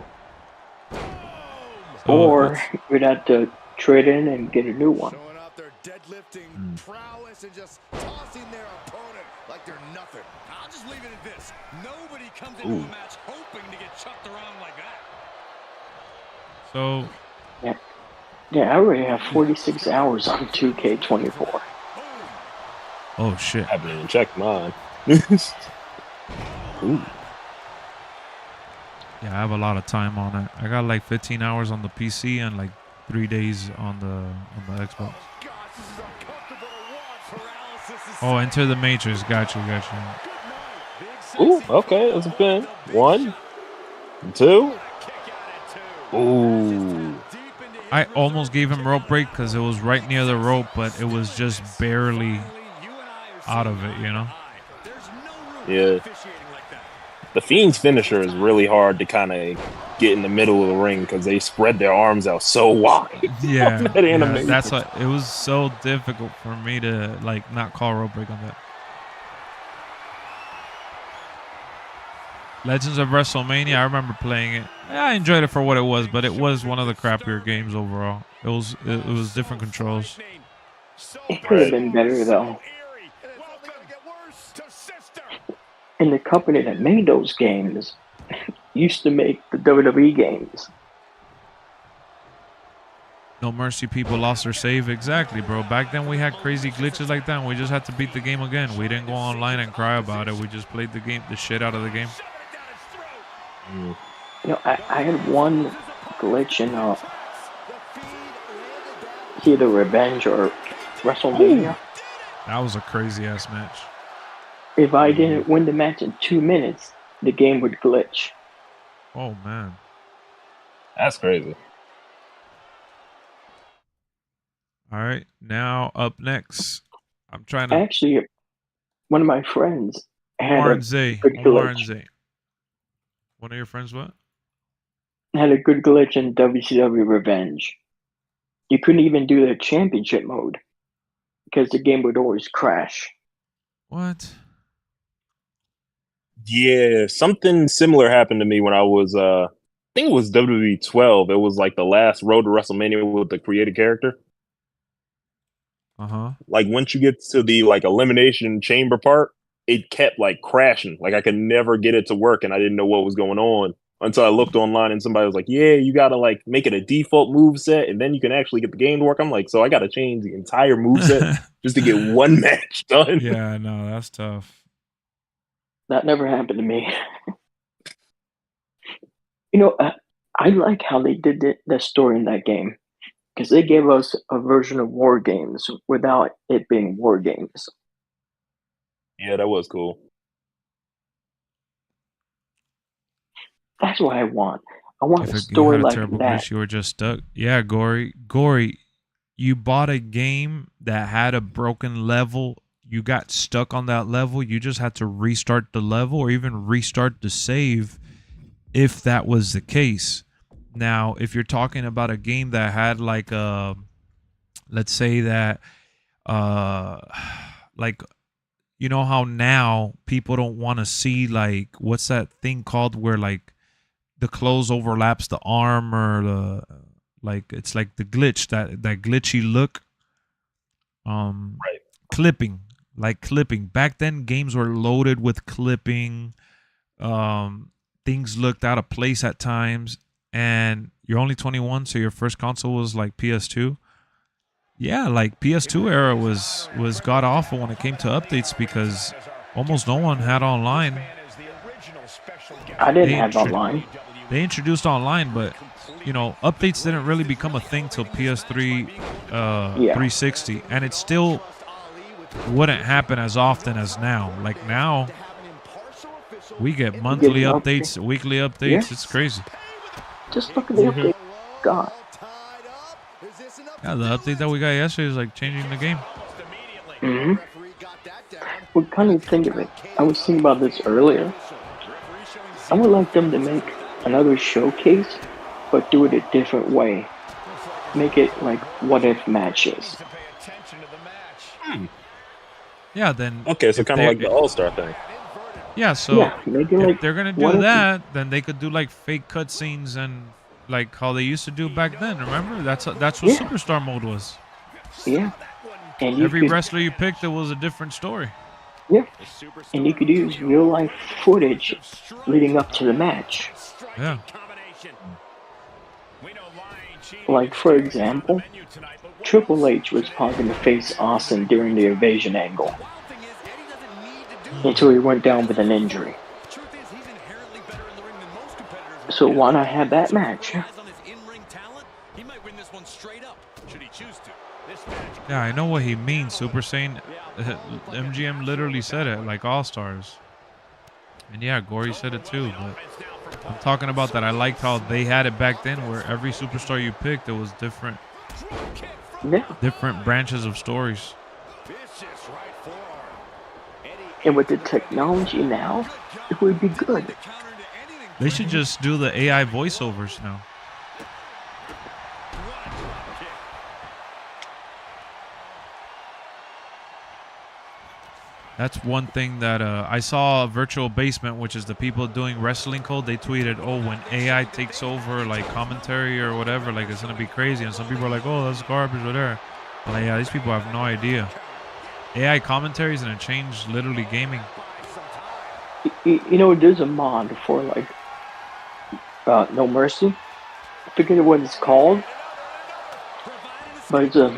So Or you'd have to trade in and get a new one. Showing off their deadlifting prowess and just tossing their opponent like they're nothing. I'll just leave it at this. Nobody comes into a match hoping to get chucked around like that. So Yeah, I already have 46 hours on 2K24. oh shit. I haven't even checked mine. Ooh. Yeah, I have a lot of time on it. I got like 15 hours on the PC and like 3 days on the Xbox. Oh, Enter the Matrix. Got you. Ooh, okay, that's a pin. 1, 2. Ooh. I almost gave him rope break because it was right near the rope, but it was just barely out of it, you know? Yeah. The Fiend's finisher is really hard to kind of get in the middle of the ring because they spread their arms out so wide. Yeah, That animation. that's what it was so difficult for me to like not call rope break on that. Legends of WrestleMania, I remember playing it. Yeah, I enjoyed it for what it was, but it was one of the crappier games overall. It was different controls. It could have been better, though. And the company that made those games used to make the WWE games. No Mercy people lost their save. Exactly, bro. Back then we had crazy glitches like that and we just had to beat the game again. We didn't go online and cry about it. We just played the game, the shit out of the game. You know, I had one glitch in either Revenge or WrestleMania. That was a crazy ass match. If I didn't win the match in 2 minutes, the game would glitch. Oh man. That's crazy. All right, now up next, I'm trying to. Actually, one of my friends had Omar a and Zay. good Omar and glitch. Zay. One of your friends, what? Had a good glitch in WCW Revenge. You couldn't even do the championship mode because the game would always crash. What? Yeah, something similar happened to me when I was, I think it was WWE 12. It was like the last Road to WrestleMania with the created character. Like once you get to the like elimination chamber part, it kept like crashing. Like I could never get it to work, and I didn't know what was going on until I looked online and somebody was like, "Yeah, you gotta like make it a default move set, and then you can actually get the game to work." I'm like, so I gotta change the entire move set just to get one match done. Yeah, no, that's tough. That never happened to me. You know, I like how they did the story in that game because they gave us a version of War Games without it being War Games. Yeah, that was cool. That's what I want. I want If a you story had a like terrible that. glitch, you were just stuck. Yeah, Gory, you bought a game that had a broken level. You got stuck on that level. You just had to restart the level or even restart the save if that was the case. Now, if you're talking about a game that had like a, let's say that, like, you know how now people don't want to see like, what's that thing called where like the clothes overlaps the arm or the, like, it's like the glitch, that glitchy look. Right. Clipping. Back then games were loaded with clipping. Things looked out of place at times, and you're only 21, so your first console was like PS2. Yeah, like PS2 era was god awful when it came to updates because almost no one had online. I didn't have online. They introduced online, but you know, updates didn't really become a thing till PS3 360, and it still wouldn't happen as often as now. Like now, we get monthly updates, weekly updates. Yeah. It's crazy. Just look at the update. God. Yeah, the update that we got yesterday is like changing the game. Mm-hmm. What kind of think of it? I was thinking about this earlier. I would like them to make another showcase, but do it a different way. Make it like what if matches. Yeah, then. Okay, so kind of like the All-Star thing. Yeah, so Yeah, make it if like they're gonna what do if- that, then they could do like fake cutscenes and like how they used to do back then. Remember? That's what Yeah. Superstar mode was. Yeah. And you Every could, wrestler you picked, it was a different story. yeah. And you could use real life footage leading up to the match. Yeah. Like for example, Triple H was probably going to face Austin during the Invasion angle until he went down with an injury. So why not have that match? Yeah, I know what he means. Super Saiyan, MGM literally said it, like All Stars. And yeah, Gory said it too. But I'm talking about that. I liked how they had it back then, where every superstar you picked, it was different, Yeah. different branches of stories. And with the technology now, it would be good. They should just do the AI voiceovers now. That's one thing that I saw. Virtual Basement, which is the people doing Wrestling Code, they tweeted, "Oh, when AI takes over like commentary or whatever, like it's gonna be crazy." And some people are like, "Oh, that's garbage," whatever. I'm like, yeah, these people have no idea. AI commentary is gonna change literally gaming. You know, there's a mod for like No Mercy. I forget what it's called, but it's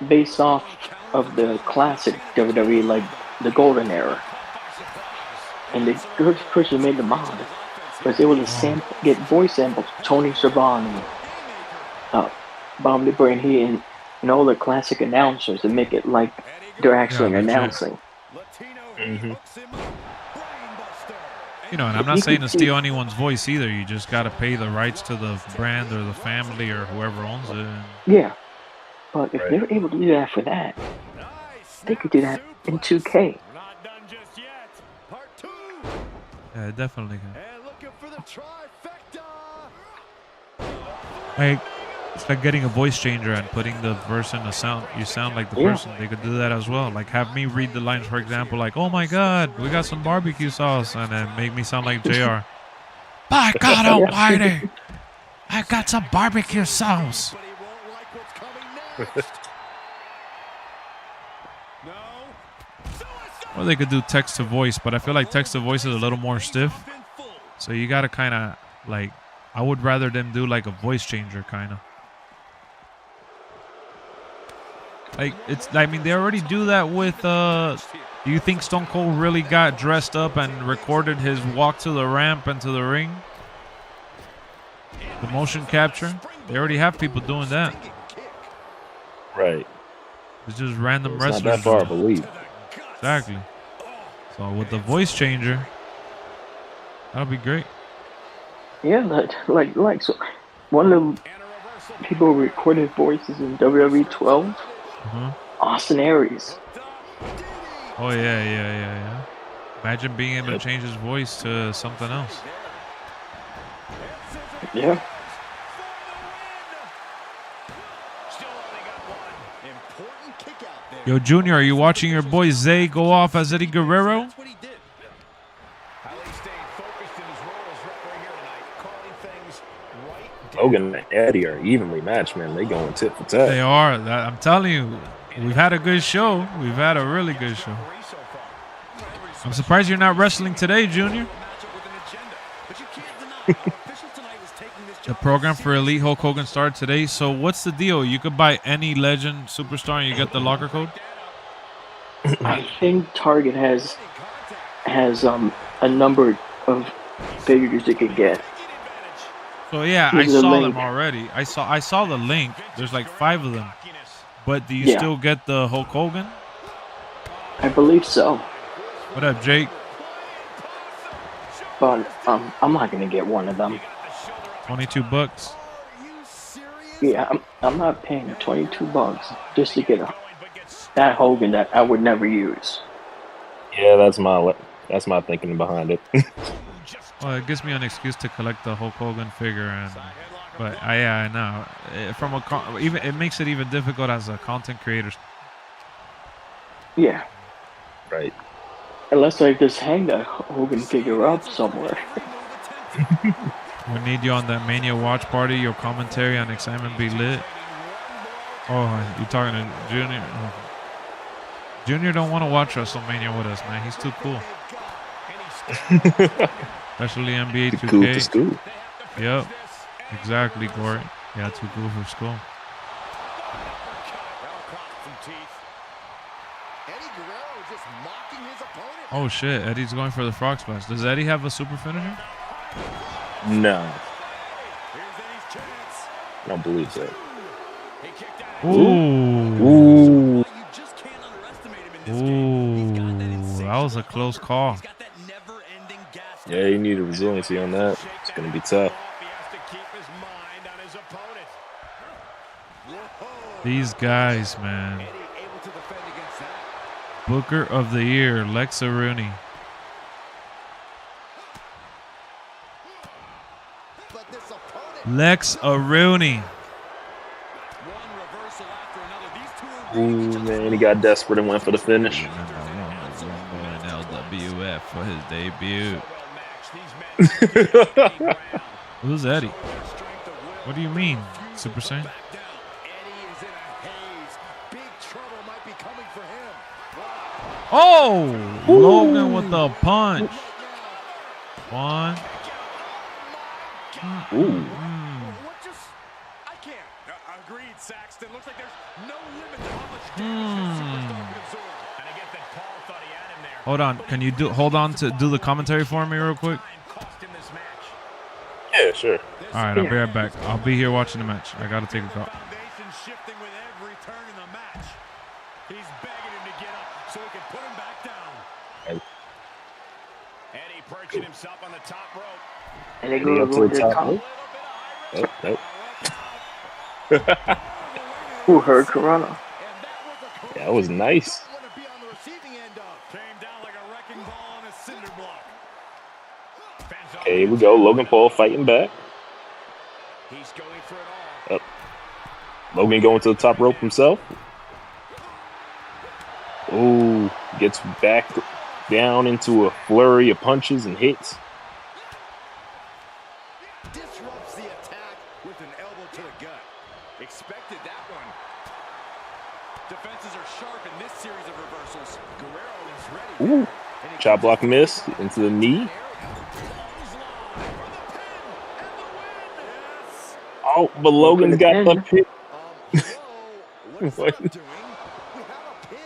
based off of the classic WWE, like the Golden Era. And the first person who made the mod was able to get voice samples of Tony Schiavone, Bob the Brain Heenan, and all the classic announcers and make it like they're actually announcing. Mm-hmm. You know, and I'm not saying to steal anyone's voice either. You just got to pay the rights to the brand or the family or whoever owns it. Yeah, but if they're able to do that for that, they could do that in 2K. Yeah, it definitely can. Like, it's like getting a voice changer and putting the verse in the sound. You sound like the person. They could do that as well. Like, have me read the lines, for example, like, "Oh my God, we got some barbecue sauce," and then make me sound like JR. By God Almighty, I got some barbecue sauce. Or they could do text to voice, but I feel like text to voice is a little more stiff. So you got to kind of like, I would rather them do like a voice changer kind of. Like, it's, I mean, they already do that with, do you think Stone Cold really got dressed up and recorded his walk to the ramp and to the ring? The motion capture? They already have people doing that. Right. It's just random It's wrestlers. not that far, I doing it. believe. Exactly. So with the voice changer, that'll be great. Yeah, like so. One of the people who recorded voices in WWE 12, Austin Aries. Oh yeah. Imagine being able to change his voice to something else. Yeah. Yo, Junior, are you watching your boy Zay go off as Eddie Guerrero? Logan and Eddie are evenly matched, man. They going tit for tat. They are. I'm telling you, we've had a good show. We've had a really good show. I'm surprised you're not wrestling today, Junior. The program for Elite Hulk Hogan started today. So what's the deal? You could buy any legend superstar and you get the locker code? I think Target has a number of figures it could get. So yeah, Here's I the saw link. them already. I saw the link. There's like 5 of them. But do you still get the Hulk Hogan? I believe so. What up, Jake? But I'm not gonna get one of them. $22. Yeah, I'm not paying $22 just to get that Hogan that I would never use. Yeah, that's my thinking behind it. Well, it gives me an excuse to collect the Hulk Hogan figure, but I know even it makes it even difficult as a content creator. Yeah, Right. unless I just hang that Hogan figure up somewhere. We need you on that Mania watch party. Your commentary on Excitement be lit. Oh, you talking to Junior? Oh. Junior don't want to watch WrestleMania with us, man. He's too cool. Especially NBA 2K. Cool to school. Yep, exactly, Corey. Yeah, too cool for school. Oh shit, Eddie's going for the frog splash. Does Eddie have a super finisher? No. I don't believe so. Ooh. Ooh. Ooh. That was a close call. Yeah, you need a resiliency on that. It's going to be tough. These guys, man. Booker of the Year, LexxOverse. LexxOverse. Ooh, man, he got desperate and went for the finish. LWF for his debut. Who's Eddie? What do you mean, Super Saiyan? Oh, Logan with the punch. One. Ooh. I can't. Agreed, Saxton. Looks like there's no limit to how much damage this superstar can absorb. And I get that Paul thought he had him there. Hold on. Can you hold on to do the commentary for me real quick? Yeah, sure. All right, I'll be right back. I'll be here watching the match. I got to take a call. Shifting with every turn in the match. He's begging him to get up so he can put him back down. Eddie perching himself on the top rope. And they go to the top. Nope. Who heard Corona? Yeah, that was nice. Okay, here we go. Logan Paul fighting back. He's going for it all. Up. Logan going to the top rope himself. Ooh, gets back down into a flurry of punches and hits. Disrupts the attack with an elbow to the gut. Expected that one. Defenses are sharp in this series of reversals. Guerrero is ready. Ooh, chop block miss into the knee. Oh, but Logan's got the pin. What? Doing? We have a pin.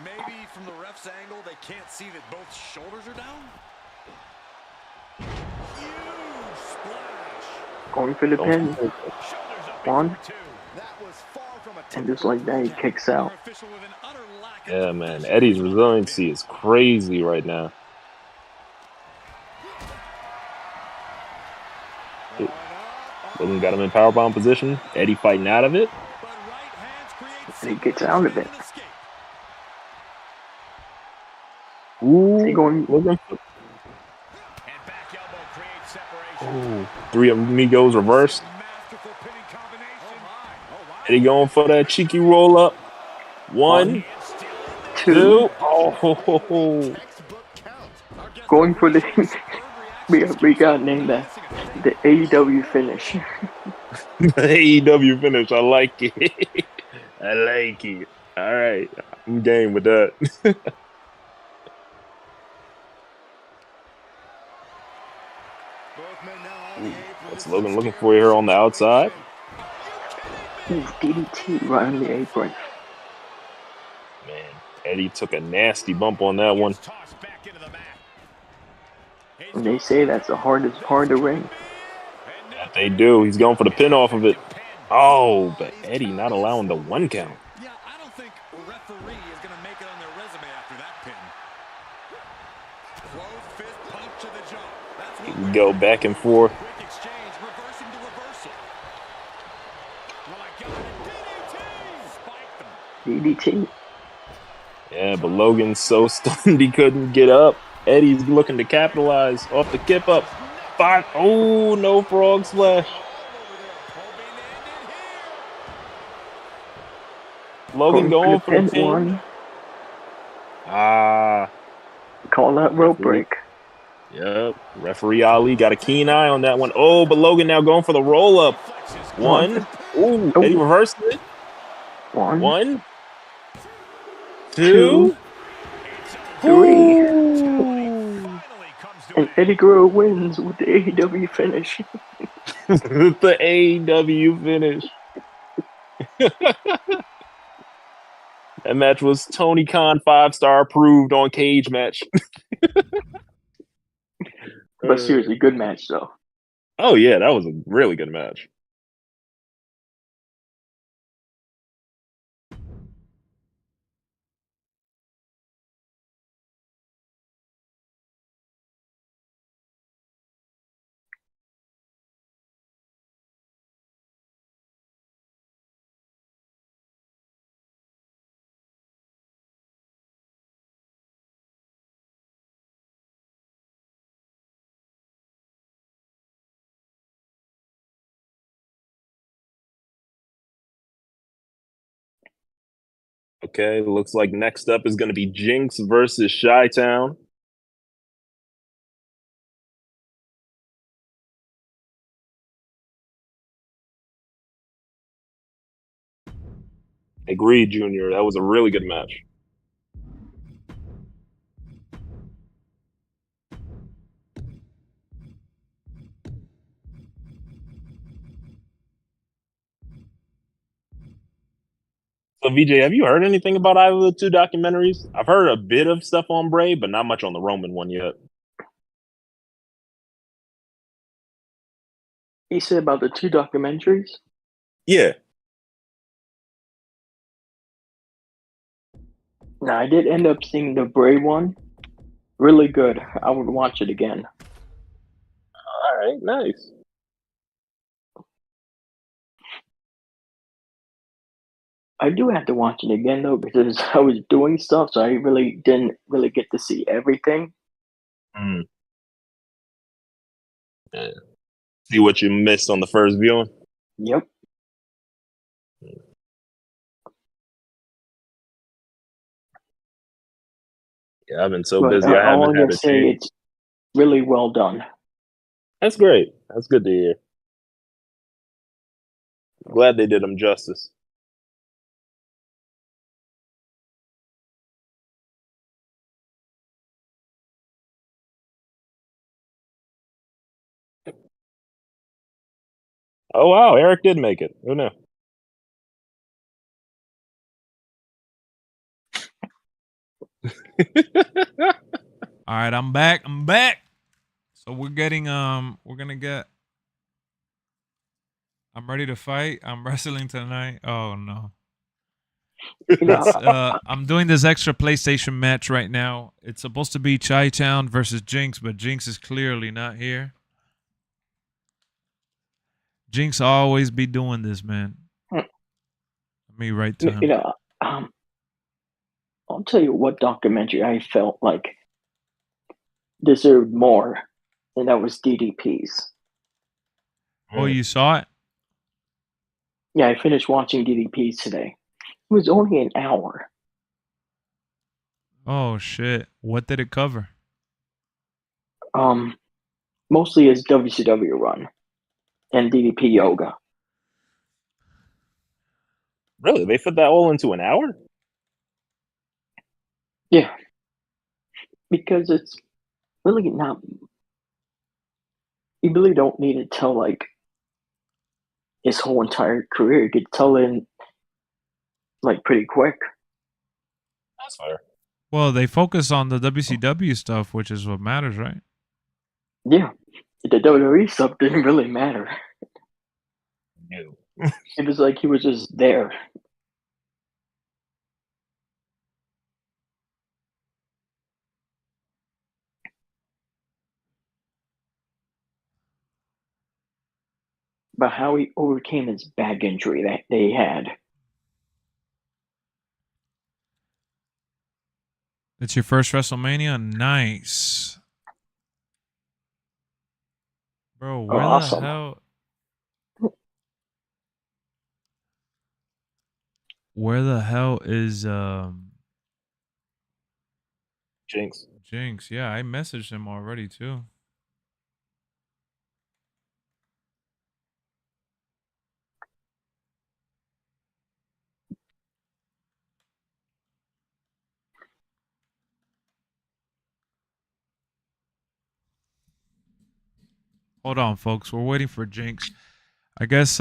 Maybe from the ref's angle, they can't see that both shoulders are down. Huge splash. Going for the pin. One. That was far from a And just like that, he kicks out. Yeah, man. Eddie's resiliency is crazy right now. Logan got him in powerbomb position. Eddie fighting out of it. And he gets out of it. Ooh, He going. Logan. Ooh, three amigos reversed. Eddie going for that cheeky roll up. One, two. Oh, Going for the. we got named that the AEW finish. AEW finish. I like it. I like it. All right, I'm game with that. Ooh, what's Logan looking for here on the outside? Ooh, DDT right on the apron. Man, Eddie took a nasty bump on that one. And they say that's the hardest part of the ring. That they do. He's going for the pin off of it. Oh, but Eddie not allowing the one count. Yeah, I don't think a referee is going to make it on their resume after that pin. Closed fist punch to the jaw. Here we go back and forth. Quick exchange, reversing to reversal. DDT. Yeah, but Logan's so stunned he couldn't get up. Eddie's looking to capitalize off the kip up. Oh, no frog splash. Logan going for the pin. Call that rope break. Yep. Referee Ali got a keen eye on that one. Oh, but Logan now going for the roll up. One. Ooh, Eddie reversed it. One. Two. Three. And Eddie Guerrero wins with the AEW finish. The AEW finish. That match was Tony Khan 5-star approved on Cage Match. But seriously, good match though. Oh yeah, that was a really good match. Okay, looks like next up is going to be Jinx versus Chi-Town. Agreed, Junior. That was a really good match. So, VJ, have you heard anything about either of the two documentaries? I've heard a bit of stuff on Bray, but not much on the Roman one yet. You said about the two documentaries? Yeah. No, I did end up seeing the Bray one. Really good. I would watch it again. All right, nice. I do have to watch it again though because I was doing stuff, so I really didn't really get to see everything. Yeah. See what you missed on the first viewing? Yep. Yeah, I've been so busy. I all haven't I'm had gonna a say chance. it's really well done. That's great. That's good to hear. Glad they did him justice. Oh wow, Eric did make it. Who knew? All right, I'm back. So we're gonna get. I'm ready to fight. I'm wrestling tonight. Oh no. I'm doing this extra PlayStation match right now. It's supposed to be Chi-Town versus Jinx, but Jinx is clearly not here. Jinx always be doing this, man. Let me write to him. I'll tell you what documentary I felt like deserved more, and that was DDP's. Oh, you saw it? Yeah, I finished watching DDP's today. It was only an hour. Oh shit! What did it cover? Mostly his WCW run and DDP yoga. Really? They fit that all into an hour? Yeah. Because it's really not. You really don't need to tell like his whole entire career. You could tell in like pretty quick. That's fair. Well, they focus on the WCW stuff, which is what matters, right? Yeah. The WWE stuff didn't really matter. No. It was like he was just there. But how he overcame his back injury that they had. It's your first WrestleMania? Nice. Bro, where Awesome. the hell? Where the hell is Jinx. Jinx? Yeah, I messaged him already too. Hold on, folks. We're waiting for Jinx. I guess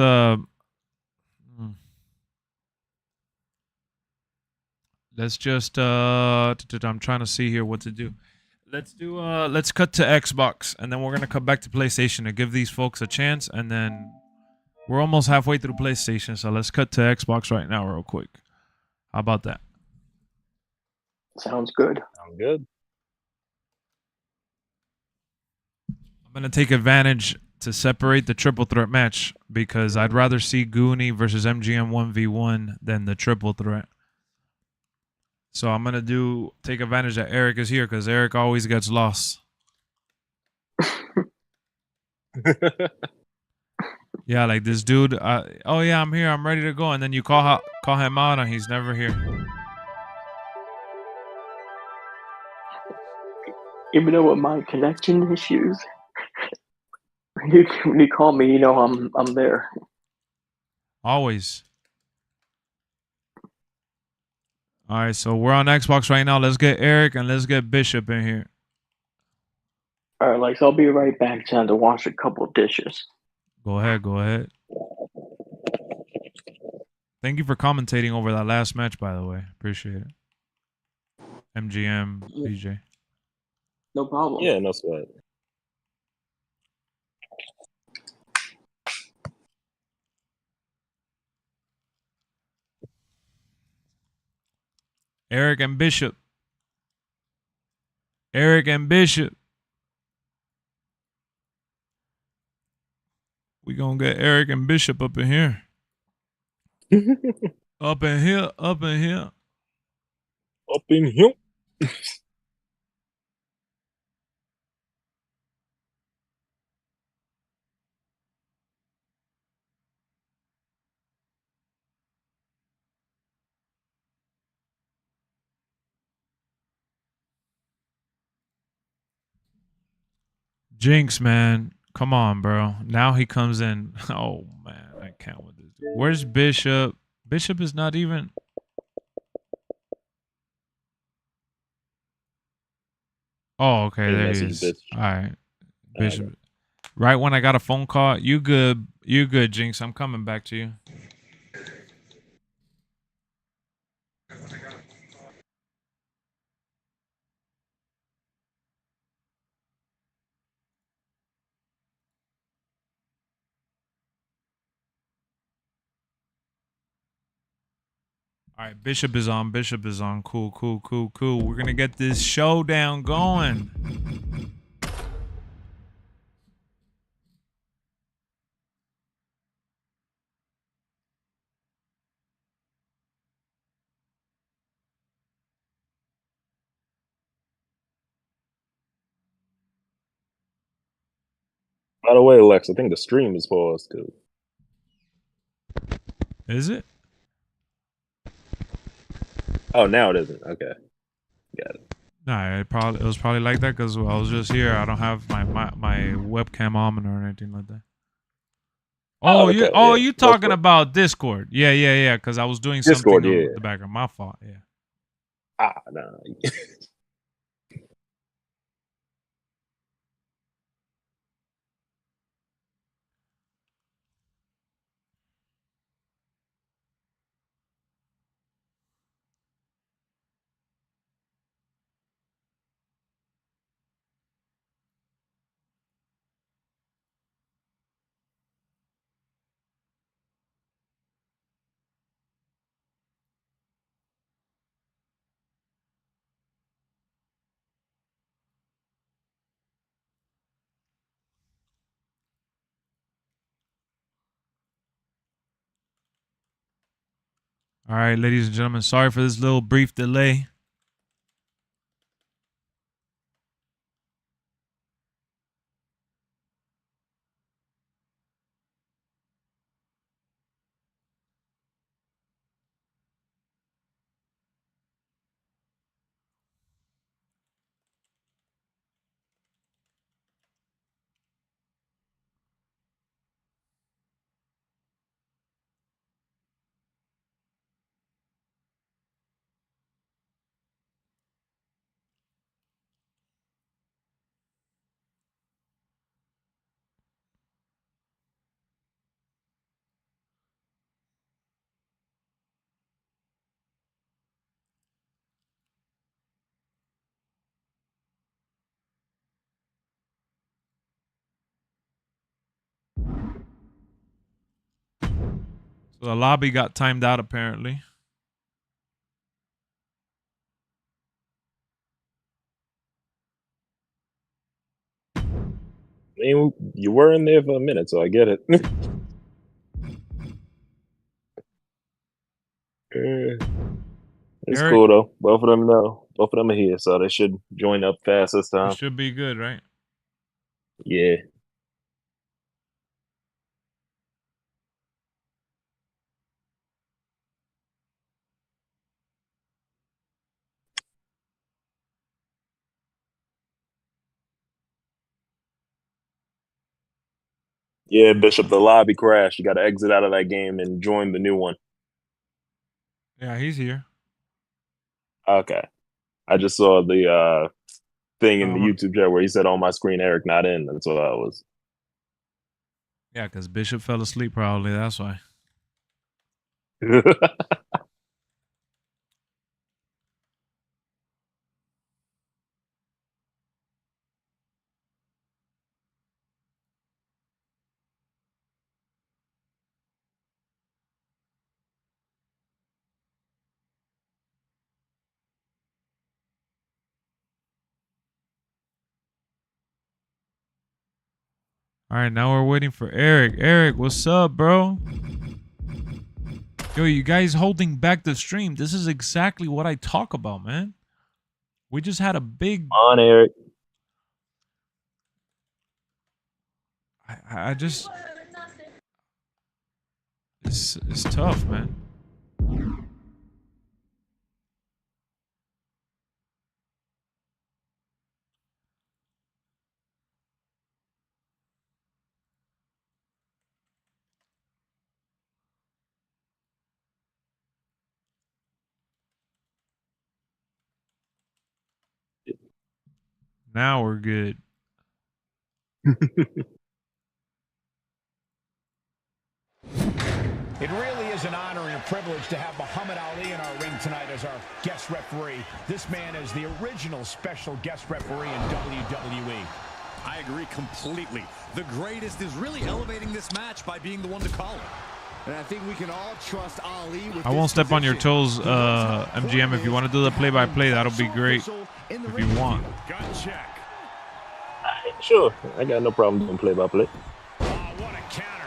let's just I'm trying to see here what to do. Let's cut to Xbox and then we're gonna cut back to PlayStation to give these folks a chance, and then we're almost halfway through PlayStation, so let's cut to Xbox right now real quick. How about that? Sounds good. Sounds good. I'm gonna take advantage to separate the triple threat match because I'd rather see Goonie versus MGM 1v1 than the triple threat. So I'm gonna take advantage that Eric is here because Eric always gets lost. Yeah, like this dude. Oh yeah, I'm here. I'm ready to go, and then you call him out, and he's never here. Even though with my connection issues, when you call me, you know I'm there. Always. All right, so we're on Xbox right now. Let's get Eric and let's get Bishop in here. All right, Lex, I'll be right back. Time to wash a couple of dishes. Go ahead. Thank you for commentating over that last match, by the way. Appreciate it. MGM, BJ. No problem. Yeah, no sweat. Eric and Bishop. We gonna get Eric and Bishop up in here. Up in here. Jinx, man. Come on, bro. Now he comes in. Oh, man. I can't with this. Where's Bishop? Bishop is not even. Oh, okay. There he is. All right. Bishop. Right when I got a phone call. You good, Jinx. I'm coming back to you. All right, Bishop is on. Cool. We're going to get this showdown going. By the way, Lex, I think the stream is paused too. Is it? Oh, now it isn't. Okay, got it. Nah, it was probably like that because I was just here. I don't have my webcam on or anything like that. Oh, okay, you talking about Discord? Yeah. Because I was doing Discord, something in the background. My fault. Yeah. No. All right, ladies and gentlemen, sorry for this little brief delay. So the lobby got timed out apparently. I mean, you were in there for a minute, so I get it. It's Eric, cool though. Both of them know. Both of them are here, so they should join up fast this it time. should be good, right? Yeah. Yeah, Bishop, the lobby crashed. You got to exit out of that game and join the new one. Yeah, he's here. Okay. I just saw the thing in the YouTube chat where he said on my screen, Eric not in. That's what I was. Yeah, because Bishop fell asleep probably. That's why. All right, now we're waiting for Eric. Eric, what's up, bro? Yo, you guys holding back the stream. This is exactly what I talk about, man. We just had a big... On, Eric. I just... It's tough, man. Now we're good. It really is an honor and a privilege to have Muhammad Ali in our ring tonight as our guest referee. This man is the original special guest referee in WWE. I agree completely. The greatest is really elevating this match by being the one to call it. And I think we can all trust Ali with I won't step on your toes, MGM. If you want to do the play-by-play, that'll be great. If you want. Gut check. Sure. I got no problem doing play-by-play. Oh, what a counter.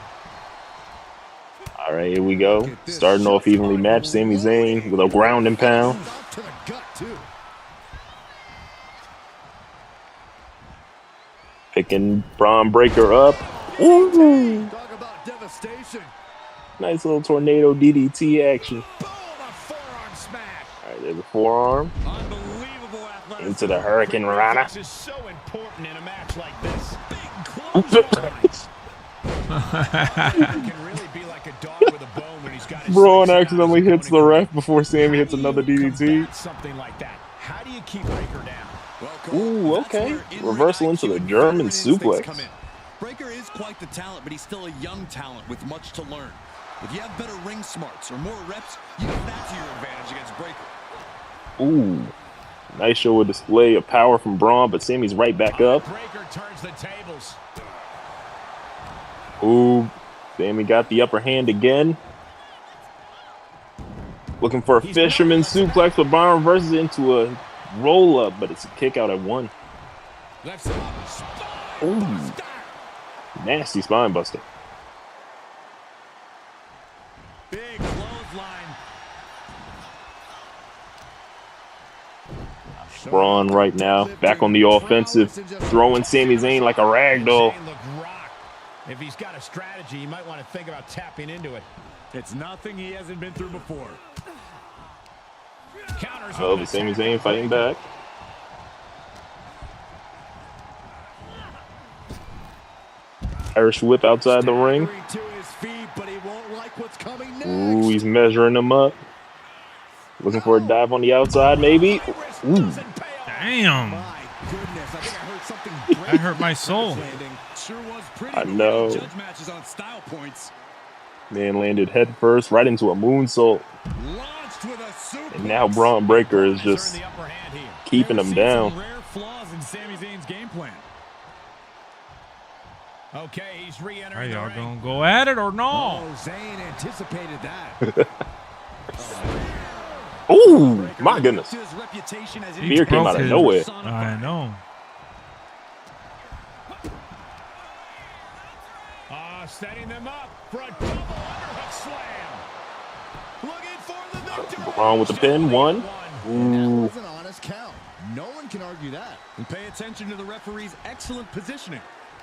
All right, here we go. Starting off evenly matched. Sami Zayn with a ground and pound. Picking Braun Breaker up. Ooh. Talk about devastation. Nice little tornado DDT action. Boom, a forearm smash. All right, there's a forearm. Unbelievable athleticism. Into the Hurricane Rana. This is so important in a match like this. Big close. Can really be like a dog with a bone when he's got his Braun accidentally hits the ref before Sami hits another DDT. Something like that. How do you keep Breaker down? Ooh, okay. Reversal into the German suplex. Breaker is quite the talent, but he's still a young talent with much to learn. If you have better ring smarts or more reps, you get that to your advantage against Breaker. Ooh. Nice show a display of power from Braun, but Sami's right back up. Breaker turns the tables. Ooh. Sami got the upper hand again. Looking for a fisherman suplex, but Braun reverses into a roll-up, but it's a kick out at one. Ooh. Nasty spine buster. Big clothesline. Braun right now, back on the offensive, throwing Sami Zayn like a rag doll. If he's got a strategy, he might want to think about tapping into it. It's nothing he hasn't been through before. Counters. Oh, but Sami Zayn fighting back. Irish whip outside the ring. Ooh, he's measuring him up. Looking for a dive on the outside, maybe. Ooh. Damn. That hurt my soul. I know. Man landed head first right into a moonsault. And now Braun Breaker is just keeping him down. Okay, he's Are re-entering the y'all ring. gonna go at it or no? Oh, Zayn anticipated that. Ooh, my goodness. To his reputation as He Fear came broke out of his- nowhere. I know. Setting them up for a double underhook slam. Looking for the victory. Braun with the pin. One. And that Ooh. was an honest count. No one can argue that. And pay attention to the referee's excellent positioning.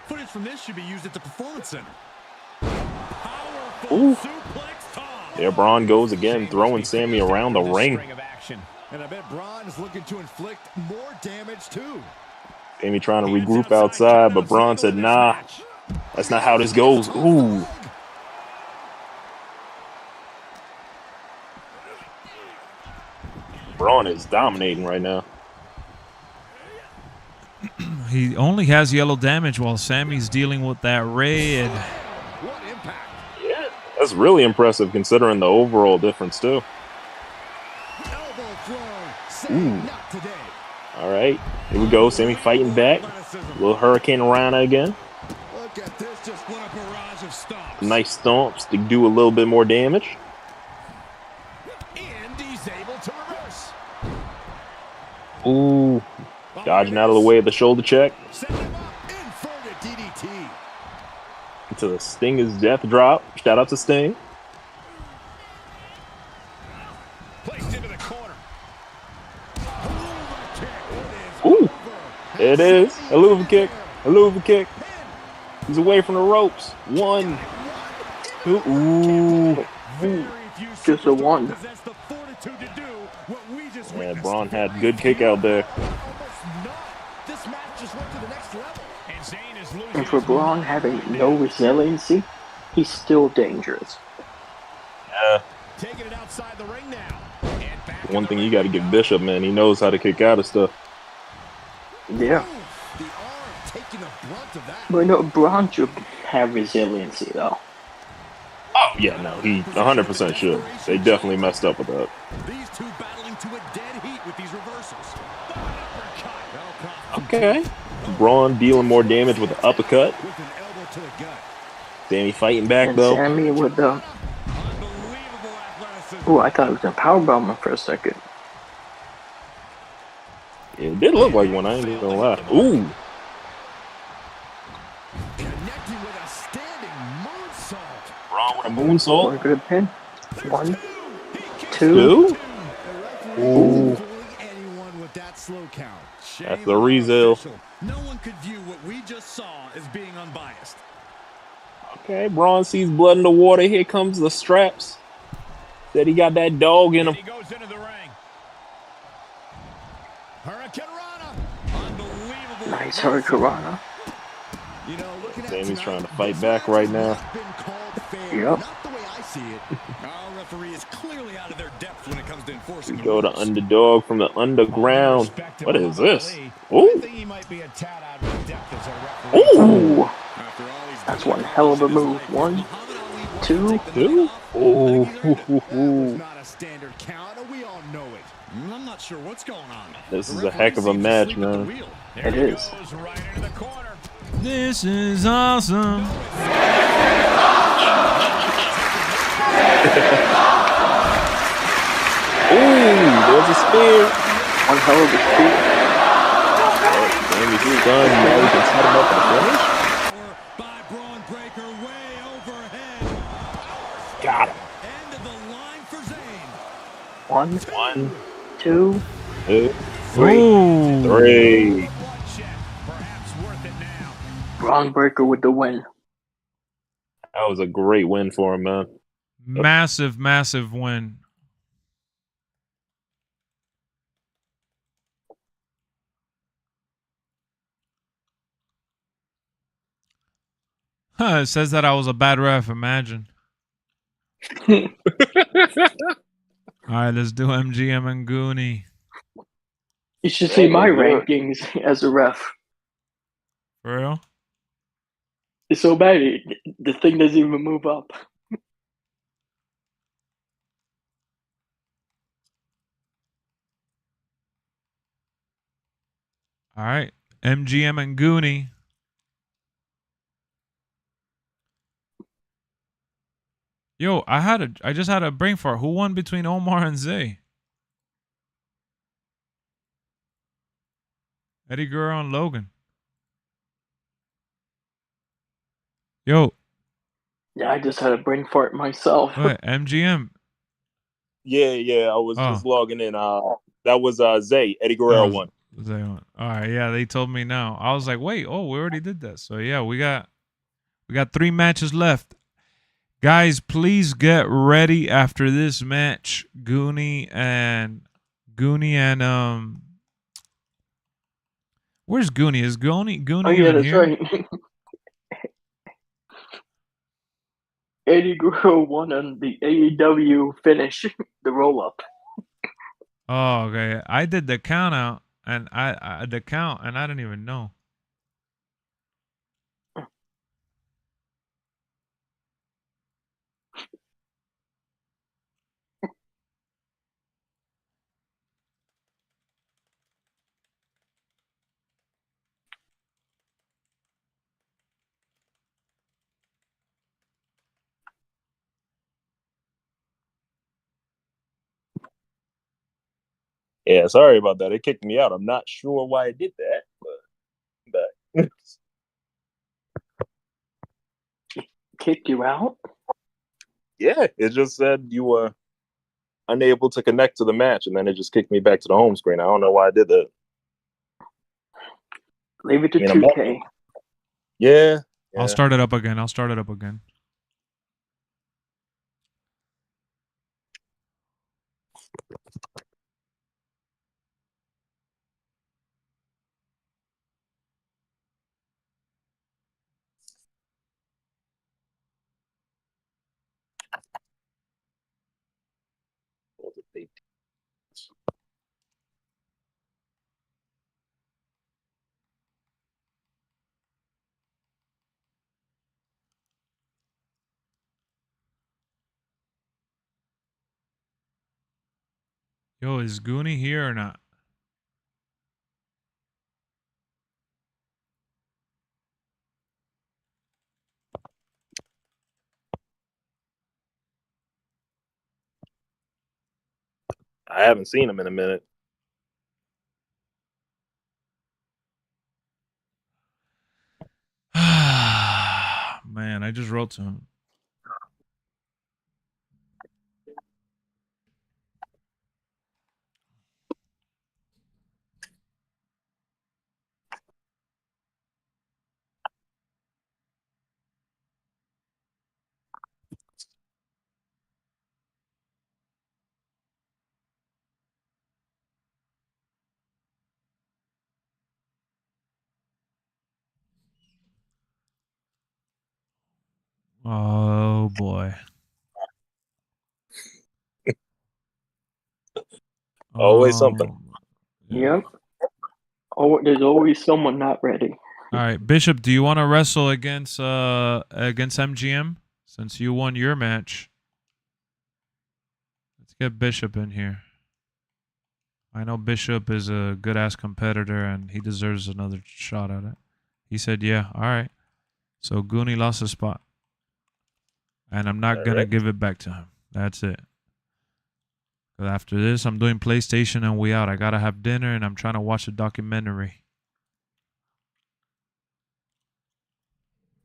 Footage from this should be used at the Performance Center. Powerful Ooh. suplex toss. There Braun goes again, throwing Sammy around the ring. And I bet Braun is looking to inflict more damage too. Sammy trying to regroup outside, but Braun said, nah, that's not how this goes. Ooh. Braun is dominating right now. He only has yellow damage while Sammy's dealing with that red. What impact. Yeah, that's really impressive considering the overall difference too. Elbow throw. Saying not today. All right, here we go. Sammy fighting back. Little Hurricane Rana again. Look at this, just what a barrage of stomps. Nice stomps to do a little bit more damage. And he's able to reverse. Ooh, dodging out of the way of the shoulder check. Set him up. Inverted DDT. Into the Sting's death drop. Shout out to Sting. Placed into the corner. Ooh, it is. A Luva kick. A Luva kick. He's away from the ropes. One. Two. Ooh. Just a one. Possess the fortitude to do what we just Yeah, witnessed. Braun had good kick out there. This match just went to the next level. And Zayn is losing And for his Braun having no resiliency, he's still dangerous. Yeah. taking it outside the ring now. And back One in thing the you ring got to we give go. Bishop, man. He knows how to kick out of stuff. Yeah. The arm taking the brunt of that. But no, Braun should have resiliency, though. Oh, yeah, no. He 100% should. They definitely messed up with that. These two battling to a dead heat with these reversals. Okay. Braun dealing more damage with the uppercut. With an elbow to the gut. Sammy fighting back, And though. Sammy with the... Unbelievable athleticism. Oh, I thought it was a powerbomb for a second. It did look like one, I ain't even gonna lie. Ooh. Connecting with a standing moonsault. Braun with a moonsault. One good pin. 1, 2. Two. Ooh. Anyone with that slow count. That's the Rizal. No one could view what we just saw as being unbiased. Okay, Braun sees blood in the water. Here comes the straps. Said he got that dog in him. He goes into the ring. Hurricane Rana. Unbelievable. Nice Hurricanrana. You know, looking at Sammy's tonight, trying to fight this back match right has now. not been called fair. Yep. Not the way I see it. Our referee is clearly out of their depth when it comes to enforcing the Go to rules. underdog from the underground. Respect to What is Muhammad this? Ali. I Ooh. think he might be a tad out of depth as a referee. Ooh. After all he's That's done one hell of a in his move. life, 1, Muhammad Ali wants 2. to take the Two? night off. Ooh. I think he's earned it. Mm-hmm. That was not a standard count, and we all know it. I'm not sure what's going on. This The is a referee heck of a seems to match, sleep at the man. wheel. There It he is. goes right into the corner. This is awesome. Ooh, there's a spear. One hell of a spear. Sammy's done. Now we can set him up for the finish. By Braun Breaker way overhead. Got him. End of the line for Zayn. 1, One, 2, two, 3. Ooh. three. Bloodshed. Perhaps worth it now. Braun Breaker with the win. That was a great win for him, man. Massive, massive win. Huh, it says that I was a bad ref. Imagine. All right, let's do MGM and Goonie. You should see Hey, my good. rankings as a ref. For real? It's so bad, the thing doesn't even move up. All right. MGM and Goonie. Yo, I just had a brain fart. Who won between Omar and Zay? Eddie Guerrero and Logan. Yo. Yeah, I just had a brain fart myself. What? MGM. Yeah. I was just logging in. That was Zay. Eddie Guerrero won. Zay won. All right, yeah, they told me now. I was like, wait, we already did that. So yeah, we got 3 matches left. Guys, please get ready after this match. Goonie and where's Goonie? Is Goonie Oh yeah, that's here? right. Eddie Guerrero won on the AEW finish, the roll up. Oh, okay. I did the count out and I didn't even know. Yeah, sorry about that. It kicked me out. I'm not sure why it did that, but Kicked you out? Yeah, it just said you were unable to connect to the match, and then it just kicked me back to the home screen. I don't know why I did that. Leave it to 2K. Yeah. I'll start it up again. Yo, is Goonie here or not? I haven't seen him in a minute. Man, I just wrote to him. Oh boy. Always something. Yeah. Yep. Oh, there's always someone not ready. All right, Bishop, do you want to wrestle against MGM since you won your match? Let's get Bishop in here. I know Bishop is a good ass competitor and he deserves another shot at it. He said, "Yeah, all right." So Goonie lost a spot, and I'm not gonna give it back to him. That's it. But after this, I'm doing PlayStation and we out. I gotta have dinner and I'm trying to watch a documentary.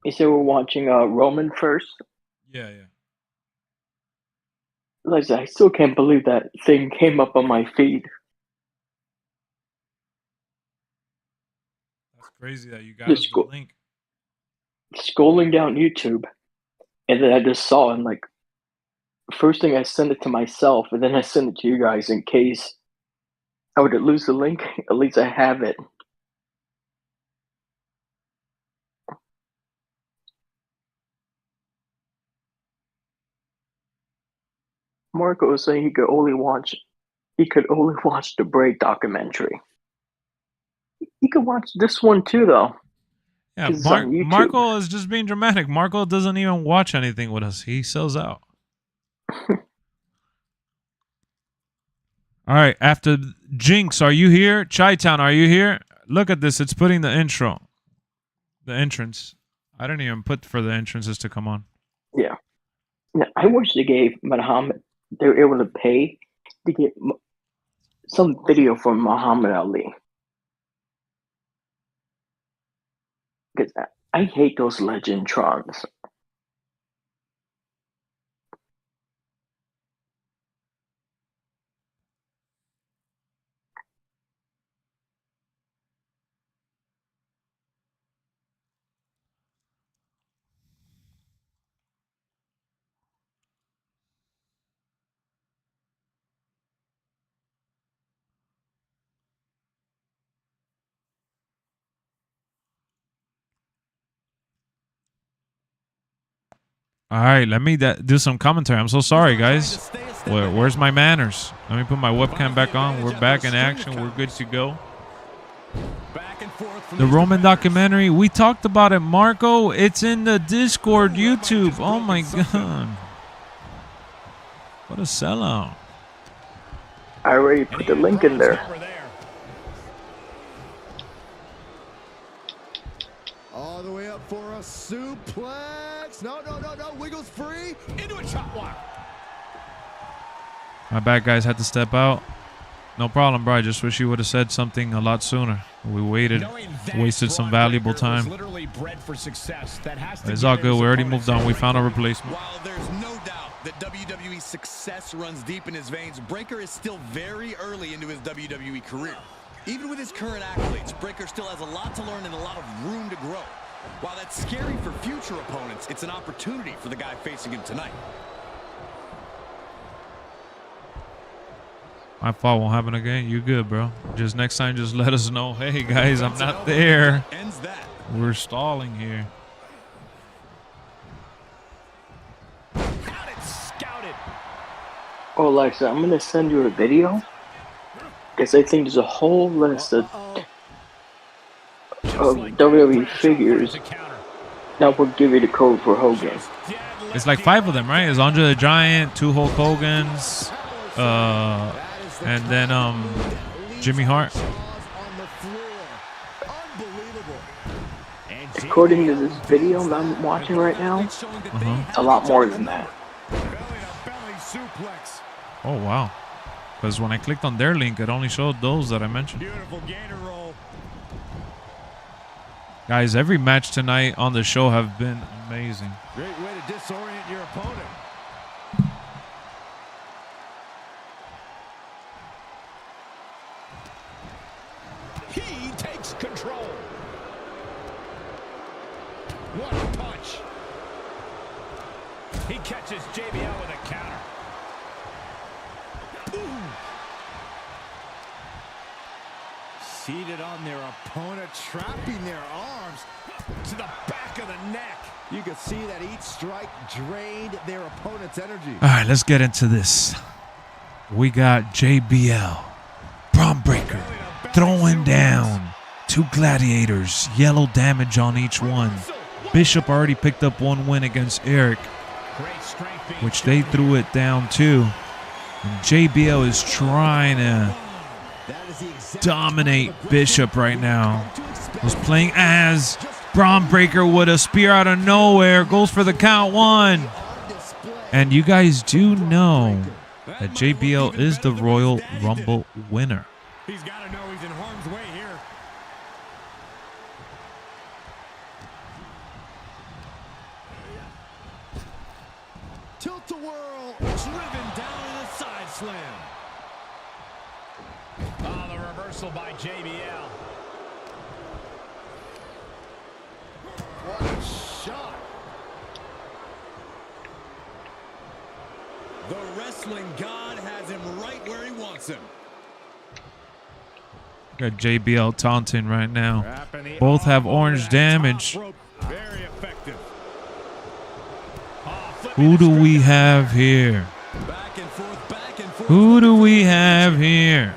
You said we're watching Roman first? Yeah. Like, I still can't believe that thing came up on my feed. That's crazy that you got us the link. Scrolling down YouTube, and then I just saw it, and like, first thing I sent it to myself, and then I sent it to you guys in case I would lose the link. At least I have it. Marco was saying he could only watch the Braid documentary. He could watch this one too, though. Yeah, Marco is just being dramatic. Marco doesn't even watch anything with us. He sells out. All right, after Jinx, are you here? Chi-Town, are you here? Look at this. It's putting the intro. The entrance. I didn't even put for the entrances to come on. Yeah. I wish they gave Muhammad. They were able to pay to get some video from Muhammad Ali. Because I hate those Legentrons. All right, let me do some commentary. I'm so sorry, guys. Where's my manners? Let me put my webcam back on. We're back in action. We're good to go. The Roman documentary, we talked about it, Marco. It's in the Discord, YouTube. Oh my God. What a sellout. I already put the link in there. All the way up for a suplex. No. Wiggles free. Into a chop block. My bad, guys. Had to step out. No problem, bro. I just wish you would have said something a lot sooner. We waited, wasted some valuable time. It's all good. We already moved on. We found a replacement. While there's no doubt that WWE success runs deep in his veins, Breakker is still very early into his WWE career. Even with his current accolades, Breakker still has a lot to learn and a lot of room to grow. While that's scary for future opponents, it's an opportunity for the guy facing him tonight. My fault won't happen again. You good, bro. Just next time, just let us know. Hey, guys, I'm not there. We're stalling here. Oh, Alexa, I'm going to send you a video. Because I think there's a whole list of WWE figures that will give you the code for Hogan. It's like 5 of them, right? It's Andre the Giant, 2 Hulk Hogans, and then Jimmy Hart. According to this video that I'm watching right now, a lot more than that. Oh, wow. Because when I clicked on their link, it only showed those that I mentioned. Guys, every match tonight on the show have been amazing. Great way to disorient your opponent. He takes control. One punch. He catches JBL with a counter. Boom. Seated on their opponent, trapping their arms to the back of the neck. You can see that each strike drained their opponent's energy. All right, let's get into this. We got JBL, Braun Breaker, throwing down 2 gladiators, yellow damage on each one. Bishop already picked up 1 win against Eric, which they threw it down too. And JBL is trying to dominate Bishop right now. Was playing as Braun Breaker with a spear out of nowhere. Goes for the count 1. And you guys do know that JBL is the Royal Rumble winner. He's got to know he's in harm's way here. Tilt-a-whirl, driven down in a side slam. Oh, the reversal by JBL. What a shot. The wrestling god has him right where he wants him. Got JBL taunting right now. Both have orange damage. Very effective. Who do we have here? Who do we have here?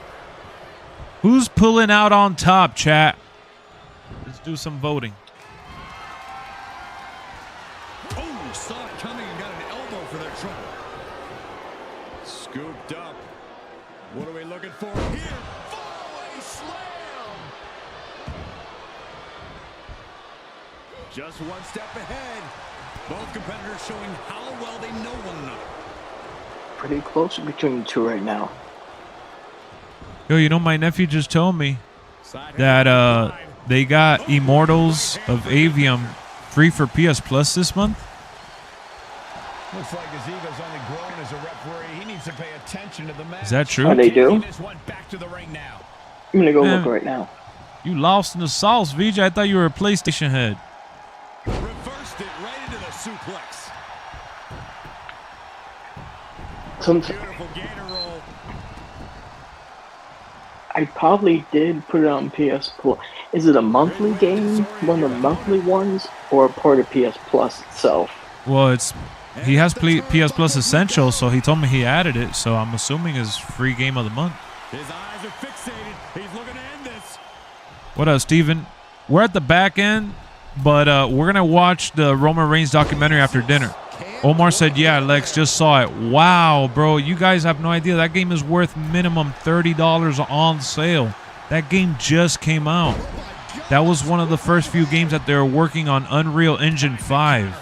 Who's pulling out on top, chat? Let's do some voting. Oh, saw it coming and got an elbow for their trouble. Scooped up. What are we looking for here? Foley slam! Just one step ahead. Both competitors showing how well they know one another. Pretty close between the two right now. Yo, you know, my nephew just told me that they got Immortals of Avium free for PS Plus this month. Looks like his ego's only grown as a referee. He needs to pay attention to the match. Is that true? Oh, they do? Back to the ring now. I'm gonna go Man, look right now. You lost in the sauce, VJ. I thought you were a PlayStation head. Reversed it right into the suplex. Beautiful gator roll. I probably did put it on PS Plus. Is it a monthly game, one of the monthly ones, or a part of PS Plus itself? Well, he has PS Plus Essential, so he told me he added it. So I'm assuming it's free game of the month. His eyes are fixated. He's looking to end this. What up, Steven? We're at the back end, but we're going to watch the Roman Reigns documentary after dinner. Omar said, yeah, Lex, just saw it. Wow, bro, you guys have no idea. That game is worth minimum $30 on sale. That game just came out. That was one of the first few games that they were working on Unreal Engine 5.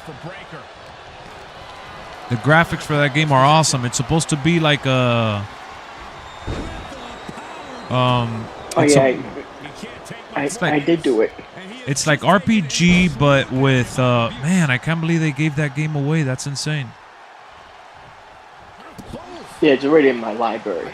The graphics for that game are awesome. It's supposed to be like a... I did do it. It's like RPG, but with... man, I can't believe they gave that game away. That's insane. Yeah, it's already in my library.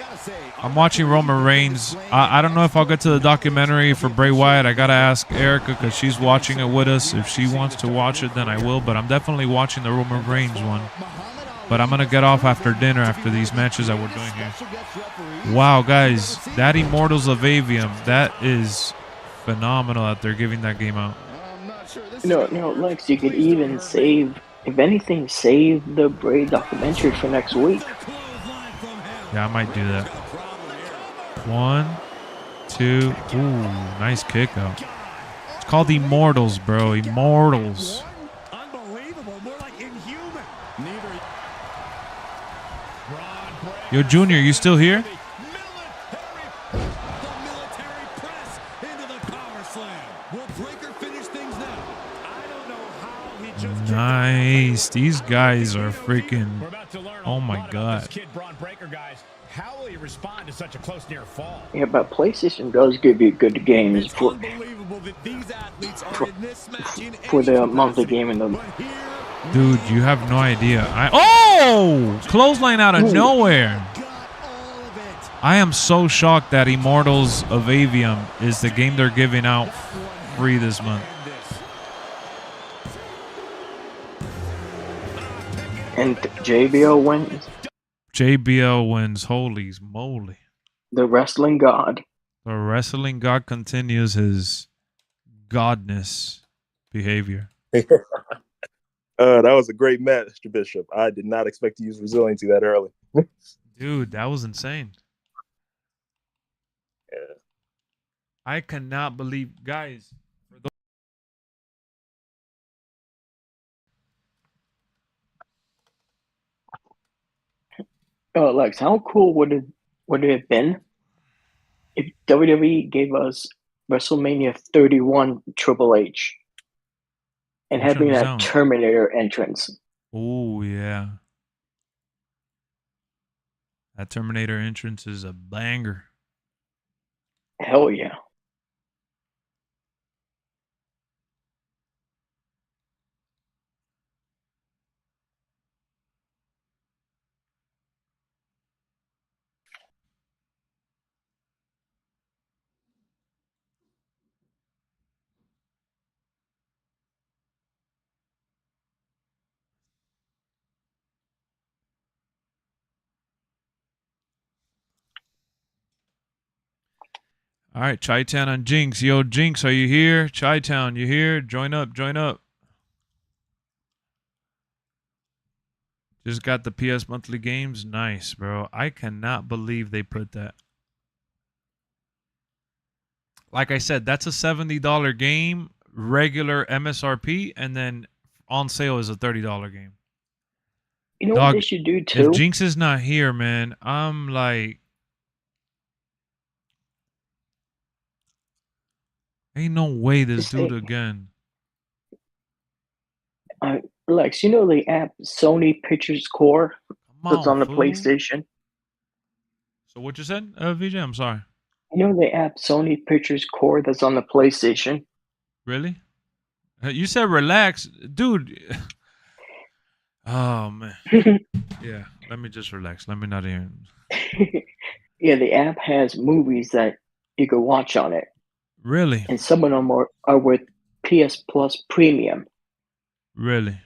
I'm watching Roman Reigns. I don't know if I'll get to the documentary for Bray Wyatt. I got to ask Erica because she's watching it with us. If she wants to watch it, then I will. But I'm definitely watching the Roman Reigns one. But I'm going to get off after dinner after these matches that we're doing here. Wow, guys. That Immortals of Avium, that is phenomenal that they're giving that game out. No, Lex, you could even save, if anything, save the Bray documentary for next week. Yeah, I might do that. 1, 2. Ooh, nice kick out. It's called Immortals, bro. Immortals. Unbelievable. More like inhuman. Yo, Junior, you still here? Nice. These guys are freaking... Oh, my God. How will you respond to such a close near fall? Yeah, but PlayStation does give you good games for the monthly game in the... Dude, you have no idea. Oh! Clothesline out of nowhere. I am so shocked that Immortals of Avium is the game they're giving out free this month. And JBL wins. JBL wins. Holy moly. The wrestling god. The wrestling god continues his godness behavior. That was a great match, Mr. Bishop. I did not expect to use resiliency that early. Dude, that was insane. Yeah. I cannot believe, guys. Lex, how cool would it have been if WWE gave us WrestleMania 31 Triple H and having that Terminator entrance? Oh, yeah. That Terminator entrance is a banger. Hell yeah. All right, Chi-Town and Jinx. Yo, Jinx, are you here? Chi-Town, you here? Join up, join up. Just got the PS monthly games. Nice, bro. I cannot believe they put that. Like I said, that's a $70 game, regular MSRP, and then on sale is a $30 game. You know what they should do too? If Jinx is not here, man, I'm like... Ain't no way this dude again. Lex, you know the app Sony Pictures Core that's on the fool. PlayStation? So what you said, VJ? I'm sorry. You know the app Sony Pictures Core that's on the PlayStation? Really? You said relax, dude. Oh man. Yeah. Let me just relax. Let me not even. Yeah, the app has movies that you can watch on it, Really? and some of them are with PS Plus Premium. Really?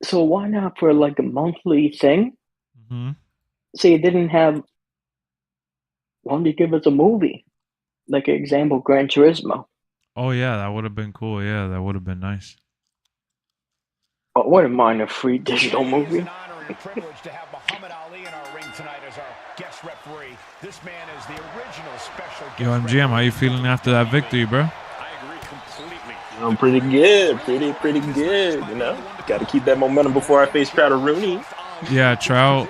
So why not for like a monthly thing? Hmm. Say you didn't have. Why don't you give us a movie? Like an example, Gran Turismo. Oh yeah, that would have been cool. Yeah, that would have been nice. I wouldn't mind a free digital movie. It is an honor and privilege to have Muhammad Ali in our ring tonight as our guest referee. This man is the original special guest. Yo, MGM, how you feeling after that victory, bro? I agree completely. I'm pretty good. Pretty good, you know? Got to keep that momentum before I face Crowder Rooney. Yeah, Trout